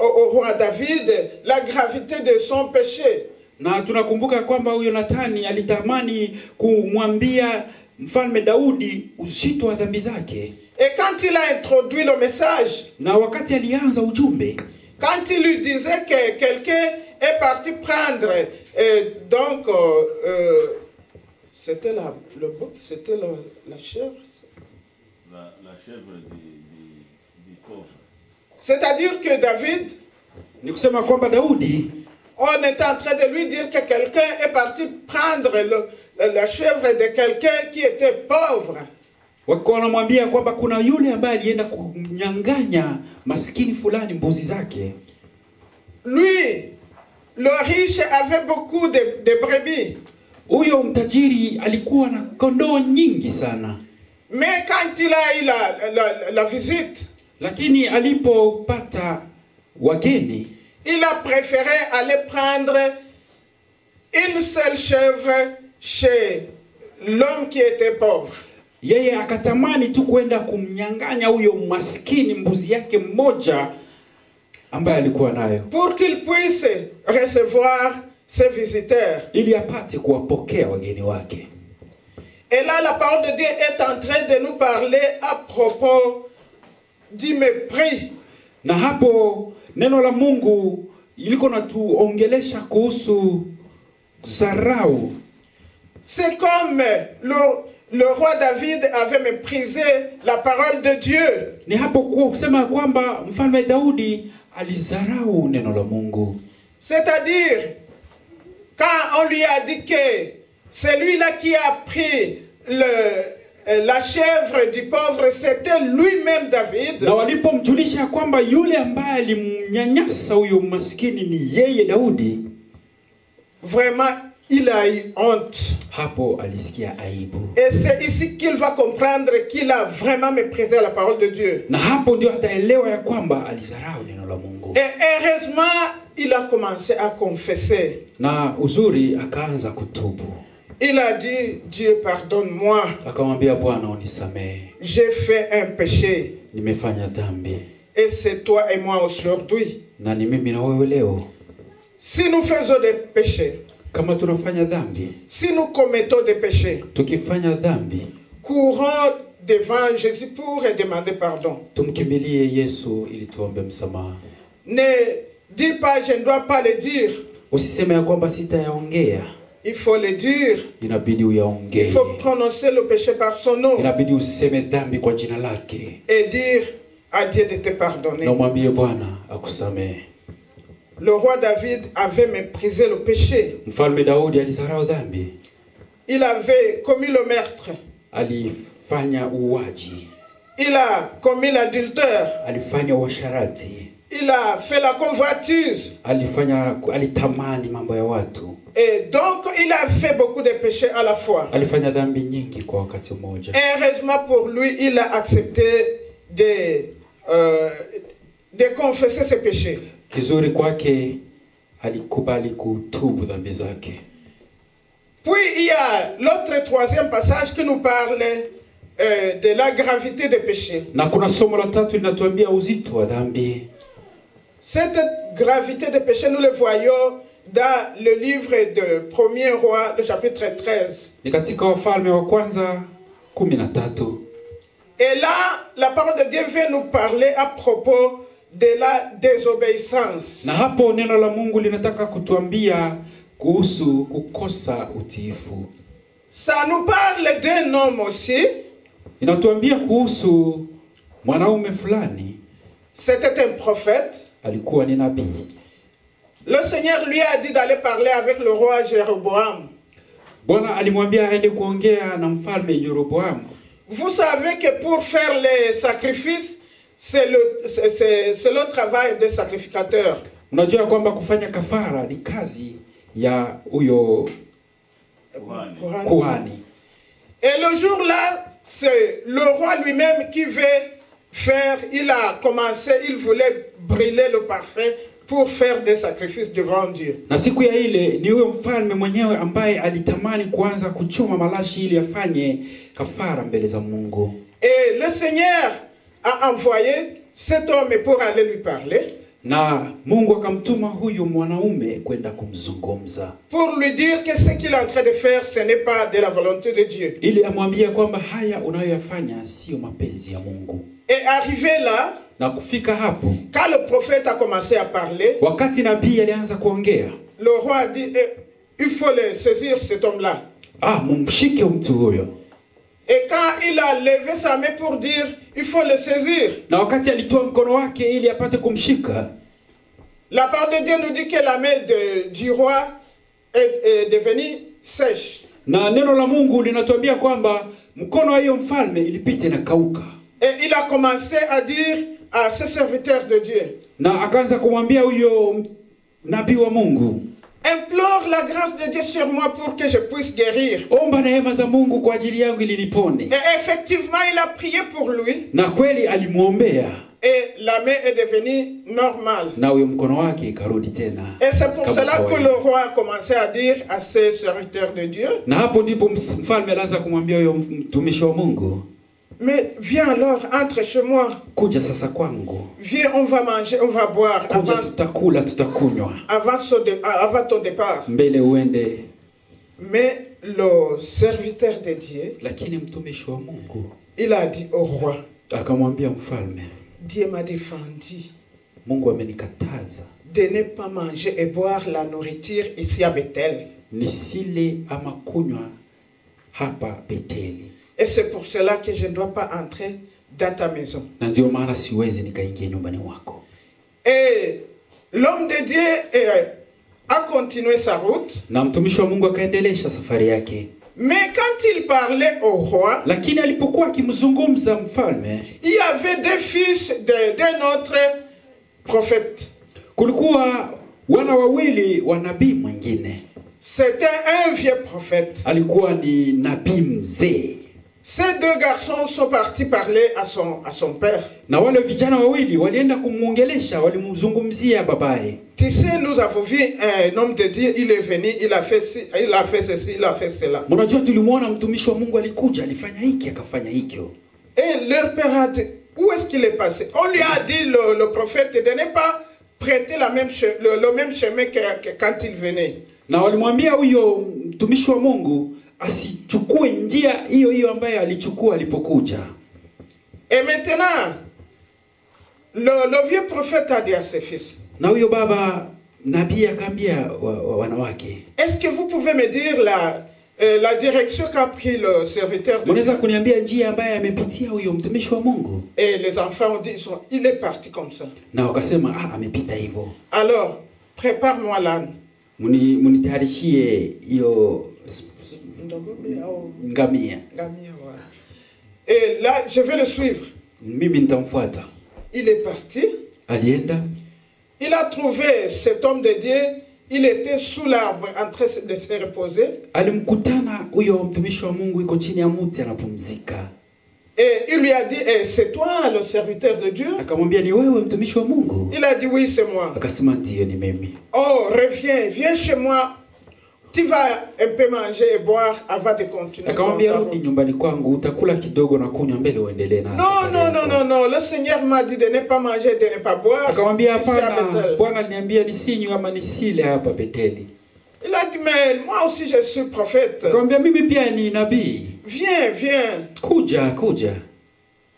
Speaker 2: au roi David la gravité de son péché.
Speaker 1: Na tunakumbuka kwamba huyo Nathani alitamani kumwambia mfalme Daudi uzito wa dhambi zake.
Speaker 2: Et quand il a introduit le message,
Speaker 1: na wakati alianza ujumbe,
Speaker 2: quand il lui disait que quelqu'un est parti prendre c'était le bouc, c'était la chèvre.
Speaker 4: La chèvre du pauvre.
Speaker 2: C'est-à-dire que David,
Speaker 1: ni kusema kwamba Daudi,
Speaker 2: on était en train de lui dire que quelqu'un est parti prendre la chèvre de quelqu'un qui était pauvre.
Speaker 1: Wako wanamwambia kwamba kuna yule ambaye alienda kunyang'anya maskini fulani mbuzi zake.
Speaker 2: Lui, le riche avait beaucoup de brebis.
Speaker 1: Huyo mtajiri alikuwa na kondoo nyingi sana.
Speaker 2: Mais quand il a eu la visite,
Speaker 1: lakini alipopata wageni,
Speaker 2: il a préféré aller prendre une seule chèvre chez l'homme qui était pauvre.
Speaker 1: Yeye akatamani tu kwenda kumnyang'anya huyo maskini mbuzi yake mmoja ambaye alikuwa nayo,
Speaker 2: pour qu'il puisse recevoir ses visiteurs.
Speaker 1: ili apate kuwapokea wageni wake.
Speaker 2: Et là, la parole de Dieu est en train de nous parler à propos du mépris.
Speaker 1: Na hapo neno la Mungu iliko natuongelesha kuhusu dharau.
Speaker 2: C'est comme le roi David avait méprisé la parole de Dieu.
Speaker 1: Ni hapo kusema kwamba mfalme Daudi alizarau neno la Mungu.
Speaker 2: C'est-à-dire, quand on lui a dit que celui-là qui a pris la chèvre du pauvre, c'était lui-même David.
Speaker 1: Na walipomjulisha kwamba yule ambaye alimnyanyasa huyo maskini ni yeye Daudi,
Speaker 2: vraiment il a eu honte.
Speaker 1: Hapo alisikia aibu.
Speaker 2: Et c'est ici qu'il va comprendre qu'il a vraiment méprisé la parole de Dieu.
Speaker 1: Na hapo ndio ataelewa ya kwamba alizarau neno la Mungu.
Speaker 2: Et heureusement, il a commencé à confesser.
Speaker 1: Na uzuri akaanza kutubu.
Speaker 2: Il a dit, Dieu pardonne-moi.
Speaker 1: Akamwambia Bwana unisamehe.
Speaker 2: J'ai fait un péché.
Speaker 1: Nimefanya dhambi.
Speaker 2: Et c'est toi et moi aujourd'hui.
Speaker 1: Na ni mimi na wewe leo.
Speaker 2: Si nous faisons des péchés,
Speaker 1: kama tunafanya dhambi,
Speaker 2: si nous commettons des péchés,
Speaker 1: tukifanya dhambi,
Speaker 2: courons devant Jésus pour demander pardon.
Speaker 1: Tumkimbilie Yesu ili tuombe msamaha.
Speaker 2: Ne dis pas je ne dois pas le dire.
Speaker 1: Usiseme ya kwamba sitayaongea.
Speaker 2: Il faut le dire.
Speaker 1: Inabidi uyaongee.
Speaker 2: Il faut prononcer le péché par son nom.
Speaker 1: Inabidi useme dhambi kwa jina lake.
Speaker 2: Et dire à Dieu de te pardonner.
Speaker 1: Na mwambie Bwana akusamehe.
Speaker 2: Le roi David avait méprisé le péché.
Speaker 1: Mfalme Daudi alizarau dhambi.
Speaker 2: Il avait commis le meurtre.
Speaker 1: Alifanya uwaji.
Speaker 2: Il a commis l'adultère.
Speaker 1: Alifanya uasharati.
Speaker 2: Il a fait la convoitise.
Speaker 1: Alitamani mambo ya watu.
Speaker 2: Et donc il a fait beaucoup de péchés à la fois.
Speaker 1: Alifanya dhambi nyingi kwa wakati mmoja.
Speaker 2: Et heureusement pour lui, il a accepté de confesser ses péchés.
Speaker 1: Kizuri kwake alikubali kutubu dhambi zake.
Speaker 2: Puis il y a l'autre troisième passage qui nous parle de la gravité des péchés.
Speaker 1: Na kuna somo la tatu linatuambia uzito wa dhambi.
Speaker 2: Cette gravité des péchés, nous le voyons dans le livre de 1er roi, le chapitre 13.
Speaker 1: Ni katika Wafalme wa kwanza 13.
Speaker 2: Et là, la parole de Dieu vient nous parler à propos de la désobéissance.
Speaker 1: Na hapo neno la Mungu linataka kutuambia kuhusu kukosa utiifu.
Speaker 2: Ça nous parle d'un homme aussi.
Speaker 1: Inatuambia kuhusu mwanaume fulani.
Speaker 2: C'était un prophète.
Speaker 1: Alikuwa ni nabii.
Speaker 2: Le Seigneur lui a dit d'aller parler avec le roi Jéroboam.
Speaker 1: Bwana alimwambia aende kuongea na mfalme Yeroboam.
Speaker 2: Vous savez que pour faire les sacrifices, c'est le travail des sacrificateurs.
Speaker 1: Unajua kwamba kufanya kafara ni kazi ya huyo kuhani.
Speaker 2: Et le jour là, c'est le roi lui-même qui veut faire, il a commencé, il voulait brûler le parfum pour faire des sacrifices devant Dieu.
Speaker 1: Na siku ya ile ni huyo mfalme mwenyewe ambaye alitamani kuanza kuchoma malashi ili afanye kafara mbele za Mungu.
Speaker 2: Et le Seigneur a envoyé cet homme pour aller lui parler.
Speaker 1: Na Mungu akamtuma huyu mwanaume kwenda kumzungumza.
Speaker 2: Pour lui dire que ce qu'il est en train de faire, ce n'est pas de la volonté de Dieu.
Speaker 1: Ili amwambie kwamba haya unayoyafanya sio mapenzi ya Mungu.
Speaker 2: Et arrivé là,
Speaker 1: na kufika hapo,
Speaker 2: quand le prophète a commencé à parler,
Speaker 1: wakati nabii alianza kuongea,
Speaker 2: le roi a dit il faut le saisir cet homme-là.
Speaker 1: Mumshike mtu huyo.
Speaker 2: Et quand il a levé sa main pour dire il faut le saisir,
Speaker 1: na wakati alitoa mkono wake ili apate kumshika,
Speaker 2: la parole de Dieu nous dit que la main du roi est devenue sèche.
Speaker 1: Na neno la Mungu linatuambia kwamba mkono wa hiyo mfalme ilipita na kauka.
Speaker 2: Et il a commencé à dire à ses serviteurs de Dieu,
Speaker 1: na akaanza kumwambia huyo nabii wa Mungu,
Speaker 2: implore la grâce de Dieu sur moi pour que je puisse guérir.
Speaker 1: Omba neema za Mungu kwa ajili yangu ili nipone.
Speaker 2: Et effectivement, il a prié pour lui.
Speaker 1: Na kweli alimuombea.
Speaker 2: Et la main est devenue normale.
Speaker 1: Na huyo mkono wake ikarudi tena.
Speaker 2: Et c'est pour cela que le roi a commencé à dire à ses serviteurs de Dieu,
Speaker 1: na hapo ndipo mfalme alianza kumwambia huyo mtumishi wa Mungu,
Speaker 2: Mais viens alors, entre chez moi.
Speaker 1: Kuja sasa kwangu.
Speaker 2: Viens, on va manger, on va boire.
Speaker 1: Kuja tutakula, tutakunywa.
Speaker 2: Avant ton départ.
Speaker 1: Mbele uende.
Speaker 2: Mais le serviteur de Dieu,
Speaker 1: lakini mtumishi wa Mungu,
Speaker 2: il a dit au roi,
Speaker 1: akamwambia mfalme,
Speaker 2: Dieu m'a défendu.
Speaker 1: Mungu amenikataza
Speaker 2: de ne pas manger et boire la nourriture ici à Bethel.
Speaker 1: Nisile ama kunywa hapa Beteli.
Speaker 2: Et c'est pour cela que je ne dois pas entrer dans ta maison.
Speaker 1: Na ndio maana siwezi nikaingia nyumbani mwako.
Speaker 2: Et l'homme de Dieu a continué sa route.
Speaker 1: Na mtumishi wa Mungu akaendelesha safari yake.
Speaker 2: Mais quand il parlait au roi,
Speaker 1: lakini alipokuwa akimzungumza mfalme,
Speaker 2: il y avait des fils d'un autre prophète.
Speaker 1: Kulikuwa wana wawili wa nabii mwingine.
Speaker 2: C'était un vieux prophète.
Speaker 1: Alikuwa ni nabii mzee.
Speaker 2: Ces deux garçons sont partis parler à son père.
Speaker 1: Na wale vijana wawili walienda kumuongelesha, walimzungumzia babaye.
Speaker 2: Tu sais, nous avons vu un homme de Dieu, il est venu, il a fait ceci, il a fait cela.
Speaker 1: Mnajua tulimuona mtumishi wa Mungu alikuja, alifanya hiki, akafanya hikyo.
Speaker 2: Et leur père a dit, où est-ce qu'il est passé? On lui a dit, le prophète, de ne pas prêter le même chemin que quand il venait.
Speaker 1: Na walimwambia huyo mtumishi wa Mungu asichukue njia hiyo hiyo ambayo alichukua alipokuja.
Speaker 2: Et maintenant, le vieux prophète a dit à ses fils,
Speaker 1: na huyo baba nabii akaambia wanawake,
Speaker 2: est-ce que vous pouvez me dire la direction qu'a pris le serviteur de Dieu?
Speaker 1: Mnaweza kuniambia njia ambayo amepitia huyo mtumishi wa Mungu?
Speaker 2: Et les enfants ont dit, il est parti comme ça.
Speaker 1: Na wakasema amepita hivyo.
Speaker 2: Alors, prépare-moi l'âne.
Speaker 1: Munitayarishie hiyo ngamia.
Speaker 2: Et là, je vais le suivre.
Speaker 1: Mimi nitamfuata.
Speaker 2: Il est parti.
Speaker 1: Alienda.
Speaker 2: Il a trouvé cet homme de Dieu. Il était sous l'arbre en train de se reposer.
Speaker 1: Alimkutana huyo mtumishi wa Mungu yuko chini ya mti anapumzika.
Speaker 2: Et il lui a dit, c'est toi le serviteur de Dieu?
Speaker 1: Akamwambia, ni wewe mtumishi wa Mungu?
Speaker 2: Il a dit, oui, c'est moi.
Speaker 1: Akasema, ndiyo, ni mimi.
Speaker 2: Oh, viens chez moi. Tu vas un peu manger et boire avant de continuer.
Speaker 1: Akamwambia, rudi nyumbani kwangu, utakula kidogo na kunywa mbele uendelee na
Speaker 2: safari. Non, le Seigneur m'a dit de ne pas manger, de ne pas boire.
Speaker 1: Akamwambia, hapana, Bwana aliniambia nisinywe ama nisile hapa Beteli.
Speaker 2: Il a dit, mais moi aussi je suis prophète.
Speaker 1: Akamwambia, mimi pia ni nabii.
Speaker 2: Viens.
Speaker 1: Kuja.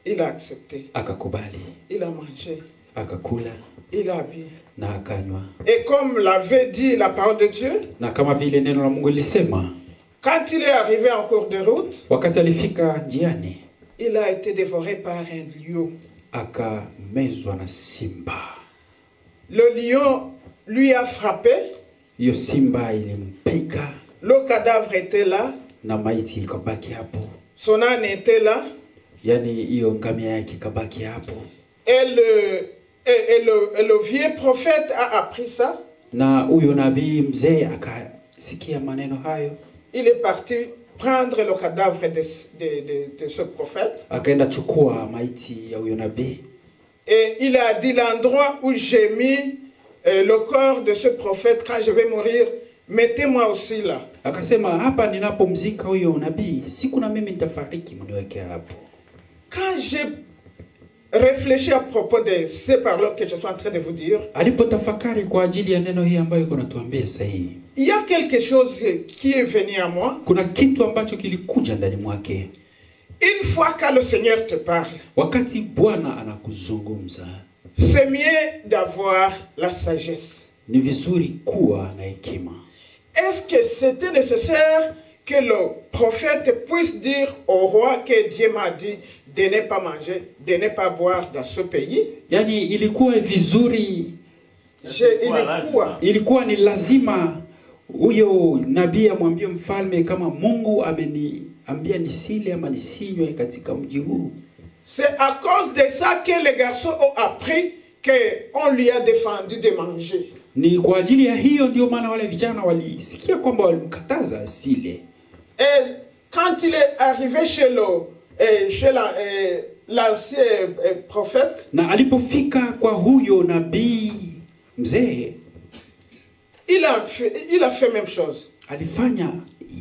Speaker 2: Il a accepté.
Speaker 1: Akakubali.
Speaker 2: Il a mangé.
Speaker 1: Akakula.
Speaker 2: Il a bu.
Speaker 1: Na akanywa.
Speaker 2: Et comme l'avait dit la parole de Dieu,
Speaker 1: na kama vile neno la Mungu lisema,
Speaker 2: quand il est arrivé en cours de route,
Speaker 1: wakati alifika njiani,
Speaker 2: il a été dévoré par un lion.
Speaker 1: Akamezwa na simba.
Speaker 2: Le lion lui a frappé.
Speaker 1: Hiyo simba ilimpiga.
Speaker 2: Le cadavre était là.
Speaker 1: Na maiti ikabaki hapo.
Speaker 2: Son âne était là.
Speaker 1: Yani hiyo ngamia yake ikabaki hapo.
Speaker 2: Et le vieux prophète a appris ça.
Speaker 1: Na huyo nabii mzee akasikia maneno hayo.
Speaker 2: Il est parti prendre le cadavre de ce prophète.
Speaker 1: Akaenda chukua maiti ya huyo nabii.
Speaker 2: Et il a dit, l'endroit où j'ai mis le corps de ce prophète quand je vais mourir, mettez-moi aussi là.
Speaker 1: Akasema, hapa ninapomzika huyo nabii, siku na mimi nitafariki, mniweke hapo.
Speaker 2: Quand j'ai réfléchi à propos de ces paroles que je suis en train de vous dire,
Speaker 1: alipotafakari kwa ajili ya neno hii ambayo iko natuambia sasa hii,
Speaker 2: il y a quelque chose qui est venu à moi.
Speaker 1: Kuna kitu ambacho kilikuja ndani mwake.
Speaker 2: Une fois que le Seigneur te parle,
Speaker 1: wakati Bwana anakuzungumza,
Speaker 2: c'est mieux d'avoir la sagesse.
Speaker 1: Ni vizuri kuwa na hekima.
Speaker 2: Est-ce que c'était nécessaire que le prophète puisse dire au roi que Dieu m'a dit de ne pas manger, de ne pas boire dans ce pays?
Speaker 1: Yani ilikuwa vizuri, ilikuwa ni lazima huyo nabii amwambie mfalme kama Mungu ameniambia nisile ama nisinywe katika mji huu?
Speaker 2: C'est à cause de ça que les garçons ont appris qu'on lui a défendu de manger.
Speaker 1: Ni kwa ajili ya hiyo ndio maana wale vijana walisikia kwamba walimkataza asile.
Speaker 2: Et quand il est arrivé chez l'ancien prophète,
Speaker 1: na alipofika kwa huyo nabii mzee,
Speaker 2: il a fait même chose.
Speaker 1: Alifanya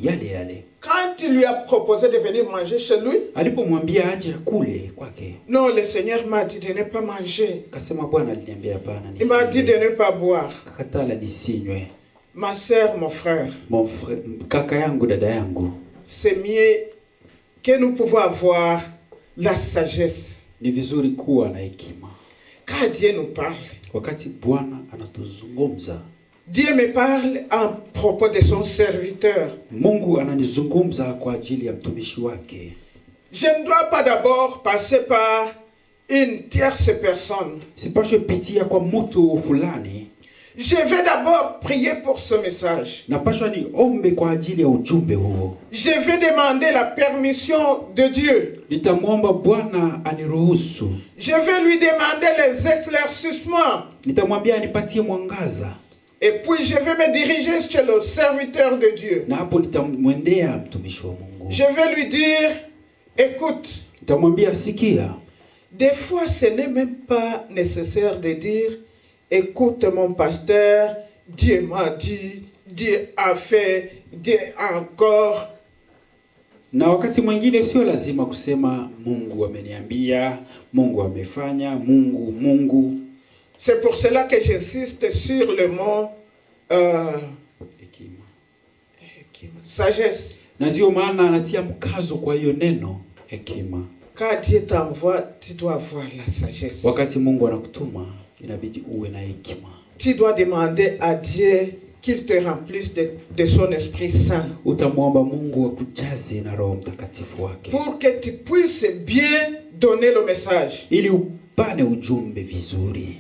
Speaker 1: yale yale.
Speaker 2: Quand il lui a proposé de venir manger chez lui,
Speaker 1: alipomwambia aje kule kwake,
Speaker 2: non, le Seigneur m'a dit de ne pas manger.
Speaker 1: Kasema Bwana aliniambia hapana,
Speaker 2: il m'a dit de ne pas boire.
Speaker 1: Katala nisinywe.
Speaker 2: Ma sœur, mon frère,
Speaker 1: kaka yangu, dada yangu,
Speaker 2: c'est mieux que nous pouvons avoir la sagesse.
Speaker 1: Ni vizuri kuwa na hekima.
Speaker 2: Quand Dieu nous parle,
Speaker 1: wakati Bwana anatuzungumza,
Speaker 2: Dieu me parle en propos de son serviteur.
Speaker 1: Mungu ananizungumza kwa ajili ya mtumishi wake.
Speaker 2: Je ne dois pas d'abord passer par une tierce personne.
Speaker 1: Sipaswe pitia kwa mtu fulani.
Speaker 2: Je vais d'abord prier pour ce message.
Speaker 1: Napaswa niombe kwa ajili ya ujumbe huo.
Speaker 2: Je vais demander la permission de Dieu.
Speaker 1: Nitamwomba Bwana aniruhusu.
Speaker 2: Je vais lui demander les éclaircissements.
Speaker 1: Nitamwambia anipatie mwangaza.
Speaker 2: Et puis je vais me diriger chez le serviteur de Dieu.
Speaker 1: Na hapo nitamwendea mtumishi wa Mungu.
Speaker 2: Je vais lui dire, écoute.
Speaker 1: Nitamwambia sikia.
Speaker 2: Des fois ce n'est même pas nécessaire de dire, écoute mon pasteur, Dieu m'a dit, Dieu a fait, Dieu encore.
Speaker 1: Na wakati mwingine sio lazima kusema Mungu ameniambia, Mungu amefanya, Mungu.
Speaker 2: C'est pour cela que j'insiste sur le mot sagesse.
Speaker 1: Na ndio maana anatia mkazo kwa hiyo neno hekima.
Speaker 2: Quand Dieu t'envoie, tu dois avoir la sagesse.
Speaker 1: Wakati Mungu anakutuma, inabidi uwe na hekima.
Speaker 2: Tu dois demander à Dieu qu'il te remplisse de son Esprit Saint.
Speaker 1: Utamwomba Mungu akujaze na Roho Mtakatifu wake.
Speaker 2: Pour que tu puisses bien donner le message.
Speaker 1: Ili upane ujumbe vizuri.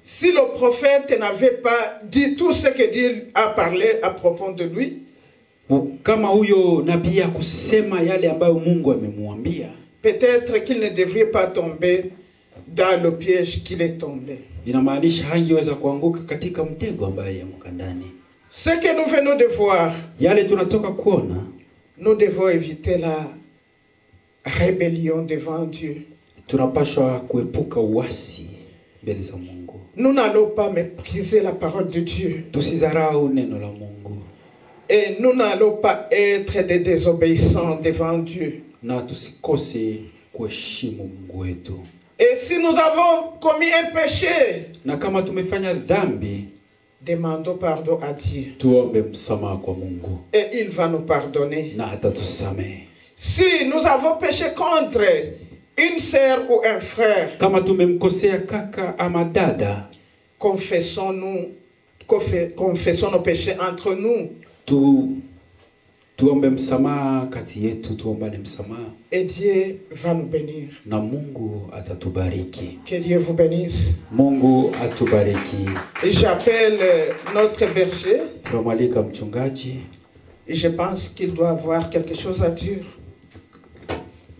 Speaker 2: Si le prophète n'avait pas dit tout ce que Dieu a parlé à propos de lui,
Speaker 1: kama huyo nabii akusema yale ambayo Mungu amemwambia,
Speaker 2: peut-être qu'il ne devrait pas tomber dans le piège qu'il est tombé.
Speaker 1: Inamaanisha hangeweza kuanguka katika mtego ambao alianguka ndani.
Speaker 2: Ce que nous venons de voir,
Speaker 1: yale tunatoka kuona,
Speaker 2: nous devons éviter la rébellion devant Dieu.
Speaker 1: Tunapaswa kuepuka uasi mbele za Mungu.
Speaker 2: Nous n'allons pas mépriser la parole de Dieu.
Speaker 1: Tusizarau neno la Mungu.
Speaker 2: Et nous n'allons pas être des désobéissants devant Dieu.
Speaker 1: Na tusikose kuheshimu Mungu wetu.
Speaker 2: Et si nous avons commis un péché,
Speaker 1: na kama tumefanya dhambi,
Speaker 2: demandons pardon à Dieu.
Speaker 1: Tuombe msamaha kwa Mungu.
Speaker 2: Et il va nous pardonner.
Speaker 1: Na atatusamehe.
Speaker 2: Si nous avons péché contre une sœur ou un frère,
Speaker 1: kama tumemkosea kaka ama dada,
Speaker 2: confessons nos péchés entre nous.
Speaker 1: Tuombe msamaha kati yetu, tuombane msamaha.
Speaker 2: Et Dieu va nous bénir.
Speaker 1: Na Mungu atatubariki.
Speaker 2: Que Dieu vous bénisse.
Speaker 1: Mungu atubariki.
Speaker 2: Et j'appelle notre berger.
Speaker 1: Tunamwalika mchungaji.
Speaker 2: Et je pense qu'il doit avoir quelque chose à dire.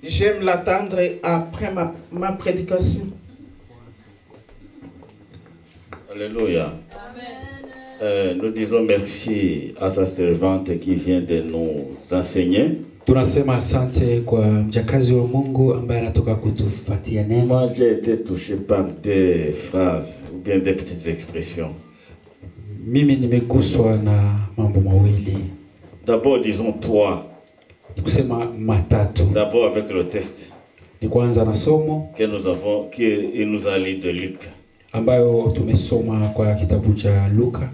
Speaker 2: J'aime l'attendre après ma prédication.
Speaker 4: Alléluia. Nous disons merci à sa servante qui vient de nous enseigner.
Speaker 1: Tunasema asante kwa mjakazi wa Mungu ambaye anatoka kutupatia neno.
Speaker 4: Moi j'ai été touché par des phrases ou bien des petites expressions.
Speaker 1: Mimi nimeguswa na mambo mawili.
Speaker 4: D'abord disons toi.
Speaker 1: Nikusema matatu.
Speaker 4: D'abord avec le texte.
Speaker 1: Ni kwanza na somo
Speaker 4: qu'il nous a lu de Luc.
Speaker 1: Ambayo tumesoma kwa kitabu cha Luka.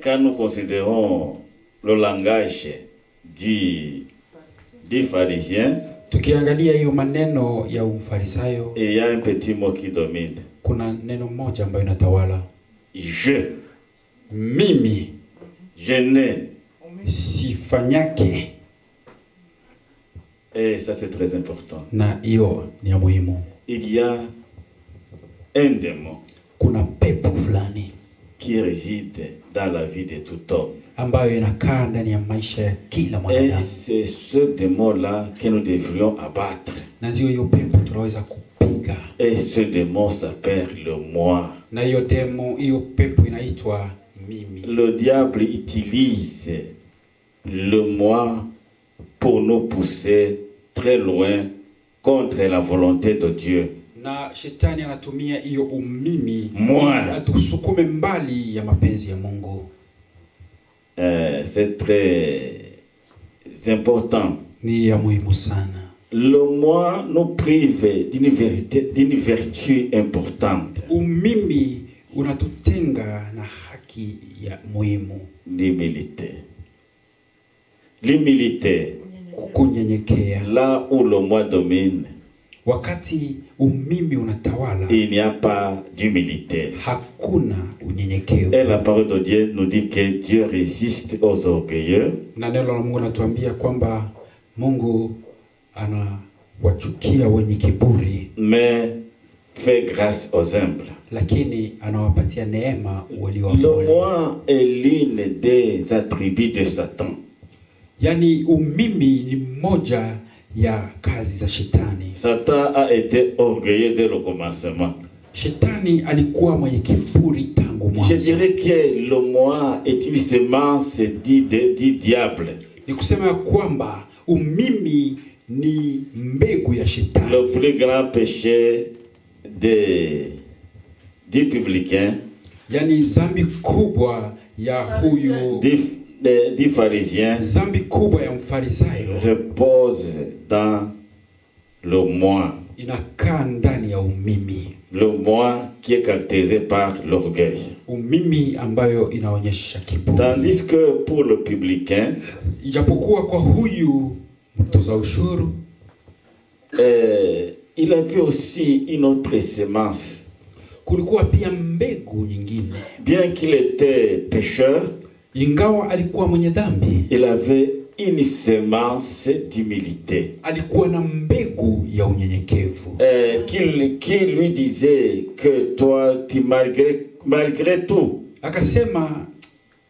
Speaker 4: Quand nous considérons le langage du pharisien,
Speaker 1: tukiangalia hiyo maneno ya Mfarisayo,
Speaker 4: il y a un petit mot qui domine.
Speaker 1: Kuna neno moja ambayo inatawala.
Speaker 4: Je.
Speaker 1: Mimi.
Speaker 4: Je ne.
Speaker 1: Sifanyake.
Speaker 4: Et ça c'est très important.
Speaker 1: Na hiyo ni ya muhimu.
Speaker 4: Il y a un démon.
Speaker 1: Kuna pepo fulani
Speaker 4: qui réside dans la vie de tout homme.
Speaker 1: Ambayo inakaa ndani ya maisha ya kila mwanadamu.
Speaker 4: Et c'est ce démon-là que nous devrions abattre.
Speaker 1: Na ndio hiyo pepo tunaweza kupiga.
Speaker 4: Et ce démon s'appelle le moi.
Speaker 1: Na hiyo pepo inaitwa mimi.
Speaker 4: Le diable utilise le moi pour nous pousser très loin contre la volonté de Dieu.
Speaker 1: Na shetani anatumia hiyo umimi
Speaker 4: atusukume
Speaker 1: mbali ya mapenzi ya Mungu.
Speaker 4: C'est très important.
Speaker 1: ni ya muhimu sana.
Speaker 4: Le moi nous prive d'une vertu importante.
Speaker 1: Umimi unatutenga na haki ya muhimu.
Speaker 4: L'humilité. L'humilité.
Speaker 1: Kunyenyekea.
Speaker 4: Là où le moi domine,
Speaker 1: wakati umimi unatawala,
Speaker 4: il n'y a pas d'humilité.
Speaker 1: Hakuna unyenyekevu.
Speaker 4: Et la parole de Dieu nous dit que Dieu résiste aux orgueilleux.
Speaker 1: Na neno la Mungu natuambia kwamba Mungu anawachukia wenye kiburi,
Speaker 4: mais fait grâce aux humbles.
Speaker 1: Lakini anawapatia neema walio
Speaker 4: wapole. Le moi est l'une des attributs de Satan.
Speaker 1: Yani umimi ni moja ya kazi za shetani.
Speaker 4: Satan a été orgueilleux dès le commencement.
Speaker 1: Shetani alikuwa mwenye kiburi tangu mwanzo.
Speaker 4: Je dirais que le moi est une semence du diable.
Speaker 1: Ni kusema kwamba umimi ni mbegu ya shetani.
Speaker 4: Le plus grand péché du publicain,
Speaker 1: yani zambi kubwa ya huyu
Speaker 4: du pharisien,
Speaker 1: zambi kubwa ya mfarisayo,
Speaker 4: repose dans le moi.
Speaker 1: Inakaa ndani ya umimi.
Speaker 4: Le moi qui est caractérisé par l'orgueil.
Speaker 1: Umimi ambayo inaonyesha kiburi.
Speaker 4: Tandis que pour le publicain,
Speaker 1: ijapokuwa kwa huyu mtoza ushuru,
Speaker 4: il avait aussi une autre semence.
Speaker 1: Kulikuwa pia mbegu nyingine.
Speaker 4: Bien qu'il était pécheur,
Speaker 1: ingawa alikuwa mwenye dhambi,
Speaker 4: il avait une semence d'humilité.
Speaker 1: Alikuwa na mbegu ya unyenyekevu.
Speaker 4: Qui lui disait que toi, tu malgré tout,
Speaker 1: akasema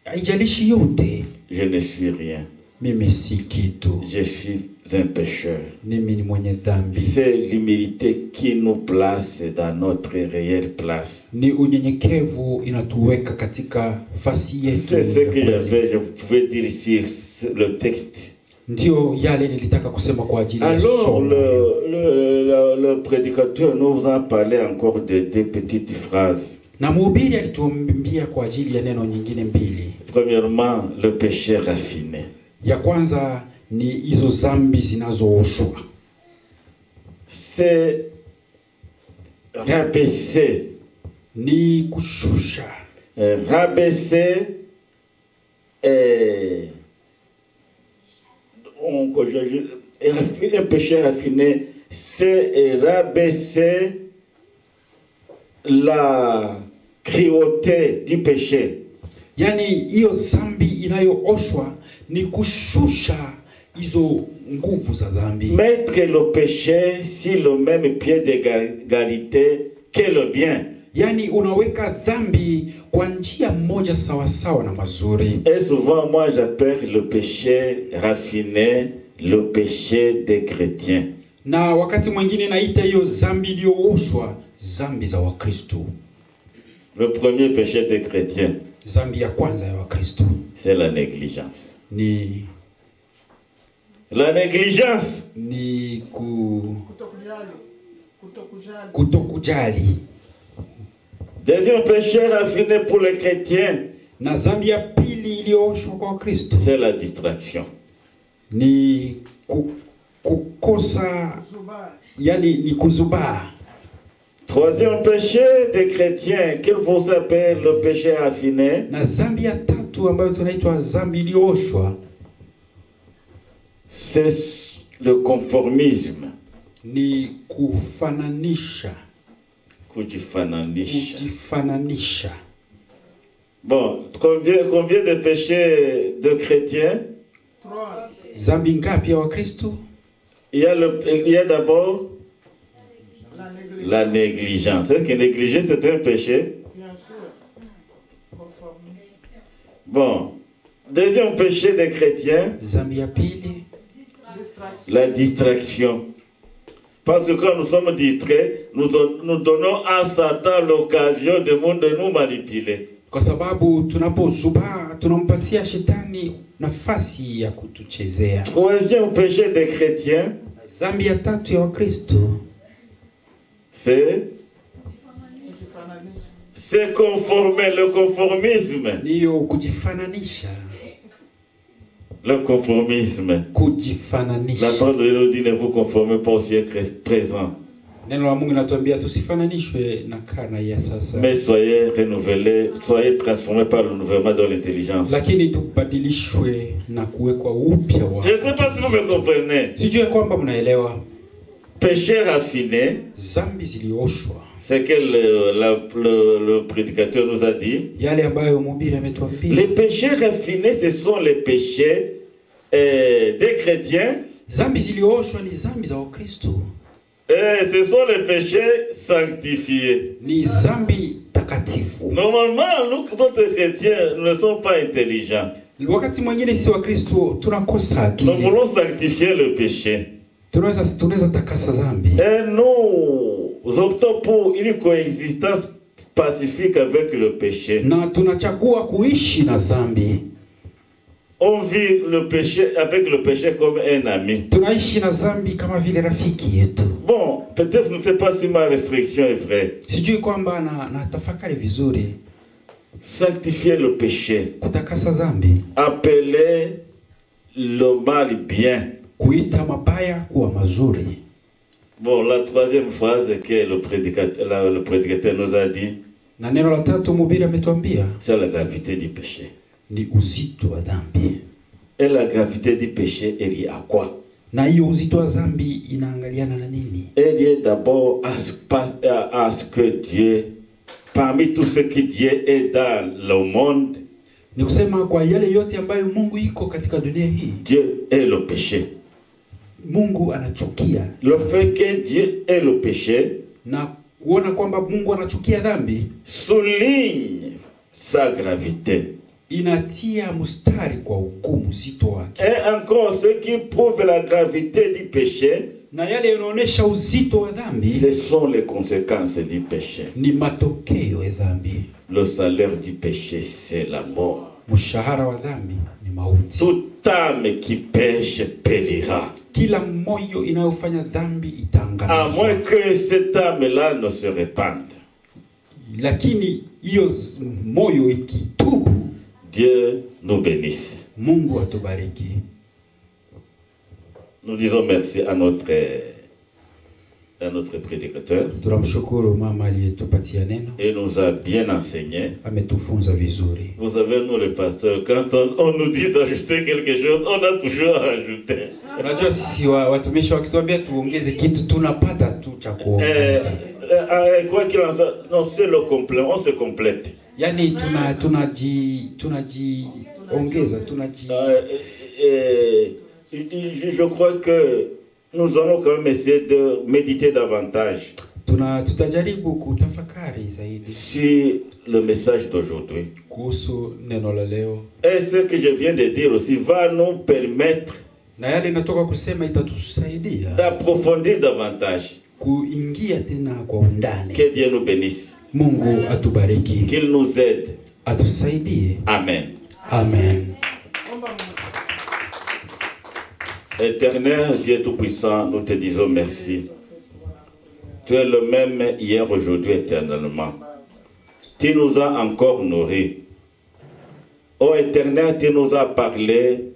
Speaker 1: haijalishi yote,
Speaker 4: je ne suis rien.
Speaker 1: Mimi si kitu.
Speaker 4: Je suis un pécheur.
Speaker 1: Mimi ni mwenye dhambi.
Speaker 4: C'est l'humilité qui nous place dans notre réelle place.
Speaker 1: Ni unyenyekevu inatuweka katika fasi yetu.
Speaker 4: C'est ce que je pouvais dire ici le texte.
Speaker 1: Ndio yale nilitaka kusema kwa ajili ya
Speaker 4: somo. Alors le prédicateur nous a parlé encore de deux petites phrases.
Speaker 1: Na mhubiri alituambia kwa ajili ya neno nyingine mbili.
Speaker 4: Premièrement, le péché raffiné.
Speaker 1: Ya kwanza ni hizo zambi zinazooshwa.
Speaker 4: C'est rabaisser.
Speaker 1: Ni kushusha.
Speaker 4: Rabaisser un péché raffiné, c'est rabaisser la cruauté du péché.
Speaker 1: Yani hiyo zambi inayooshwa ni kushusha hizo nguvu za dhambi.
Speaker 4: Mettre le péché sur le même pied d'égalité que le bien.
Speaker 1: Yani unaweka dhambi kwa njia moja sawa sawa na mazuri.
Speaker 4: Et souvent moi j'appelle le péché raffiné le péché des chrétiens.
Speaker 1: Na wakati mwingine naita hiyo zambi iliyooshwa zambi za Wakristo.
Speaker 4: Le premier péché des chrétiens,
Speaker 1: zambi ya kwanza ya Wakristo,
Speaker 4: c'est la négligence.
Speaker 1: Ni
Speaker 4: la négligence.
Speaker 1: Ni kutokujali.
Speaker 4: Deuxième péché raffiné pour les chrétiens,
Speaker 1: na zambi ya pili iliyooshwa kwa Wakristo,
Speaker 4: c'est la distraction.
Speaker 1: Ni kukosa, yani ni kuzubaa.
Speaker 4: Troisième péché des chrétiens, qu'il vous appelle le péché raffiné,
Speaker 1: na zambi ya tatu ambayo tunaitwa zambi iliyooshwa,
Speaker 4: c'est le conformisme.
Speaker 1: Ni kufananisha. Kujifananisha.
Speaker 4: Bon, combien de péchés de chrétiens?
Speaker 1: Zambi ngapi ya Wakristo?
Speaker 4: Il y a d'abord la négligence. Est-ce que négliger c'est un péché?
Speaker 2: Bien sûr.
Speaker 4: Bon, deuxième péché des chrétiens,
Speaker 1: zambi ya pili,
Speaker 4: la distraction. Parce que quand nous sommes distraits, nous donnons à Satan l'occasion de nous manipuler.
Speaker 1: Kwa sababu tunapozubaa tunampatia shetani nafasi ya kutuchezea.
Speaker 4: Troisième péché des chrétiens,
Speaker 1: zambi ya tatu ya Wakristo,
Speaker 4: c'est conformer, le conformisme.
Speaker 1: Niyo kujifananisha.
Speaker 4: Le conformisme.
Speaker 1: Kujifananisha.
Speaker 4: La parole de Dieu dit ne vous conformez pas au siècle présent.
Speaker 1: Neno la Mungu linatuambia tusifananishwe na karne ya sasa.
Speaker 4: Mais soyez renouvelés, soyez transformés par le renouvellement de l'intelligence.
Speaker 1: Lakini tubadilishwe na kuwekwa upya wa.
Speaker 4: Je ne sais pas si vous me comprenez.
Speaker 1: Sijui kwamba mnaelewa.
Speaker 4: Péché raffiné.
Speaker 1: Zambi zilioshwa.
Speaker 4: C'est que le prédicateur nous a dit.
Speaker 1: Yale ambayo mhubiri ametuambia.
Speaker 4: Les péchés raffinés, ce sont les péchés des chrétiens.
Speaker 1: Zambi zilioshwa ni zambi za Wakristo.
Speaker 4: Et ce sont les péchés sanctifiés.
Speaker 1: Ni zambi takatifu.
Speaker 4: Normalement, nous, d'autres chrétiens, ne sommes pas intelligents.
Speaker 1: Wakati mwingine si Wakristo tunakosa akili.
Speaker 4: Nous voulons sanctifier le péché.
Speaker 1: Tunaweza takasa zambi.
Speaker 4: Et nous optons pour une coexistence pacifique avec le péché.
Speaker 1: Na tunachagua kuishi na zambi.
Speaker 4: On vit le péché avec le péché comme un ami.
Speaker 1: Tunaishi na zambi kama vile rafiki yetu.
Speaker 4: Bon, peut-être je ne sais pas si ma réflexion est vraie.
Speaker 1: Sijui kwamba na tafakari vizuri.
Speaker 4: Sanctifier le péché.
Speaker 1: Kutakasa zambi.
Speaker 4: Appeler le mal bien.
Speaker 1: Kuita mabaya kuwa mazuri.
Speaker 4: Bon, la troisième phrase que le prédicateur nous a dit.
Speaker 1: Na neno la tatu mhubiri ametuambia.
Speaker 4: C'est la gravité du péché.
Speaker 1: Ni uzito wa dhambi.
Speaker 4: Et la gravité du péché est liée à quoi?
Speaker 1: Na hiyo uzito wa dhambi inaangaliana na nini?
Speaker 4: Elle est liée d'abord à ce que Dieu, parmi tout ce que Dieu est dans le monde,
Speaker 1: ni kusema kwa yale yote ambayo Mungu iko katika dunia hii.
Speaker 4: Dieu est le péché.
Speaker 1: Mungu anachukia.
Speaker 4: Le fait que Dieu est le péché,
Speaker 1: na kuona kwamba Mungu anachukia dhambi,
Speaker 4: souligne sa gravité.
Speaker 1: Inatia mustari kwa hukumu uzito wake.
Speaker 4: Et encore ce qui prouve la gravité du péché,
Speaker 1: na yale yanaonesha uzito wa dhambi,
Speaker 4: ce sont les conséquences du péché.
Speaker 1: Ni matokeo ya dhambi.
Speaker 4: Le salaire du péché, c'est la mort.
Speaker 1: Mshahara wa dhambi ni mauti.
Speaker 4: Toute âme qui pêche périra.
Speaker 1: Kila moyo inayofanya dhambi itaangamizwa.
Speaker 4: À moins que cette âme-là ne se répande.
Speaker 1: Lakini hiyo moyo ikitubu,
Speaker 4: Dieu nous bénisse.
Speaker 1: Mungu atubariki.
Speaker 4: Nous disons merci à notre prédicateur.
Speaker 1: Tunamshukuru mama aliyetupatia neno.
Speaker 4: Et nous a bien enseigné.
Speaker 1: Ametufunza vizuri.
Speaker 4: Vous savez, nous les pasteurs, quand on nous dit d'ajouter quelque chose, on a toujours à ajouter.
Speaker 1: Unajua sisi watumishi wakituambia tuongeze kitu tunapata tu cha kuongeza.
Speaker 4: Quoi qu'il en soit, non, c'est le complément, on se complète.
Speaker 1: Yani tunajiongeza,
Speaker 4: je crois que nous allons quand même essayer de méditer davantage
Speaker 1: tutajaribu kutafakari zaidi
Speaker 4: sur le message d'aujourd'hui.
Speaker 1: Kuhusu neno la leo.
Speaker 4: Et ce que je viens de dire aussi va nous permettre
Speaker 1: na yale natoka kusema itatusaidia
Speaker 4: d'approfondir davantage.
Speaker 1: Kuingia tena kwa undani.
Speaker 4: Que Dieu nous bénisse.
Speaker 1: Mungu atubariki.
Speaker 4: Qu'il nous aide.
Speaker 1: Atusaidie.
Speaker 4: Amen.
Speaker 1: Amen.
Speaker 4: Éternel Dieu Tout-Puissant, nous te disons merci. Tu es le même hier, aujourd'hui, éternellement. Tu nous as encore nourris. Ô Éternel, tu nous as parlé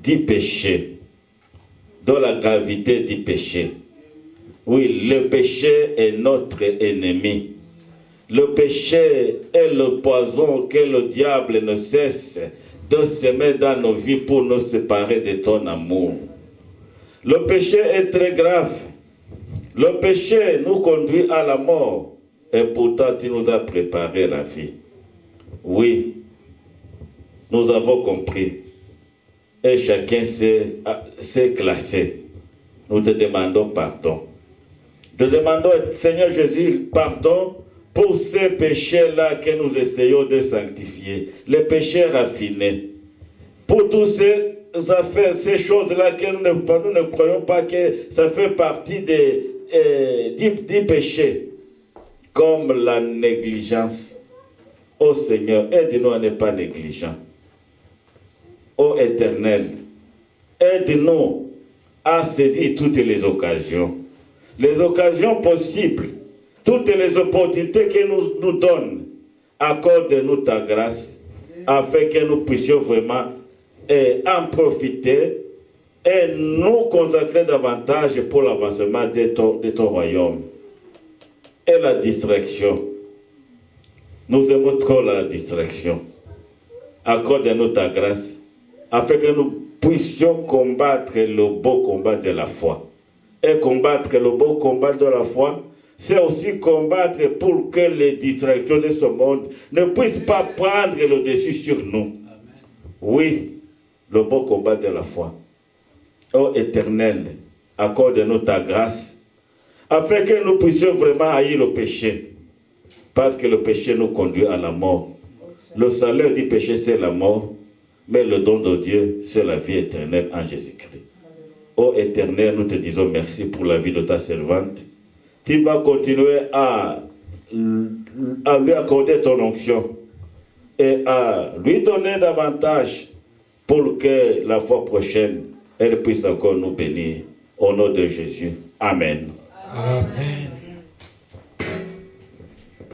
Speaker 4: du péché, de la gravité du péché. Oui, le péché est notre ennemi. Le péché est le poison que le diable ne cesse de semer dans nos vies pour nous séparer de ton amour. Le péché est très grave. Le péché nous conduit à la mort. Et pourtant, tu nous as préparé la vie. Oui, nous avons compris. Et chacun s'est classé. Nous te demandons pardon. Nous demandons, Seigneur Jésus, pardon pour ces péchés-là que nous essayons de sanctifier. Les péchés raffinés. Pour tous ces choses-là que nous ne croyons pas que ça fait partie du péché. Comme la négligence. Ô Seigneur, aide-nous à ne pas négligents. Ô Éternel, aide-nous à saisir toutes les occasions possibles, toutes les opportunités que nous donne. Accorde-nous ta grâce, afin que nous puissions vraiment et en profiter et nous consacrer davantage pour l'avancement de ton royaume. Et la distraction. Nous aimons trop la distraction. Accorde-nous ta grâce, afin que nous puissions combattre le beau combat de la foi. Et combattre le beau combat de la foi, c'est aussi combattre pour que les distractions de ce monde ne puissent pas prendre le dessus sur nous. Oui, le beau combat de la foi. Ô Éternel, accorde-nous ta grâce, afin que nous puissions vraiment haïr le péché, parce que le péché nous conduit à la mort. Le salaire du péché, c'est la mort, mais le don de Dieu, c'est la vie éternelle en Jésus-Christ. Ô Éternel, nous te disons merci pour la vie de ta servante. Tu vas continuer à lui accorder ton onction et à lui donner davantage pour que la fois prochaine, elle puisse encore nous bénir. Au nom de Jésus. Amen.
Speaker 1: Amen.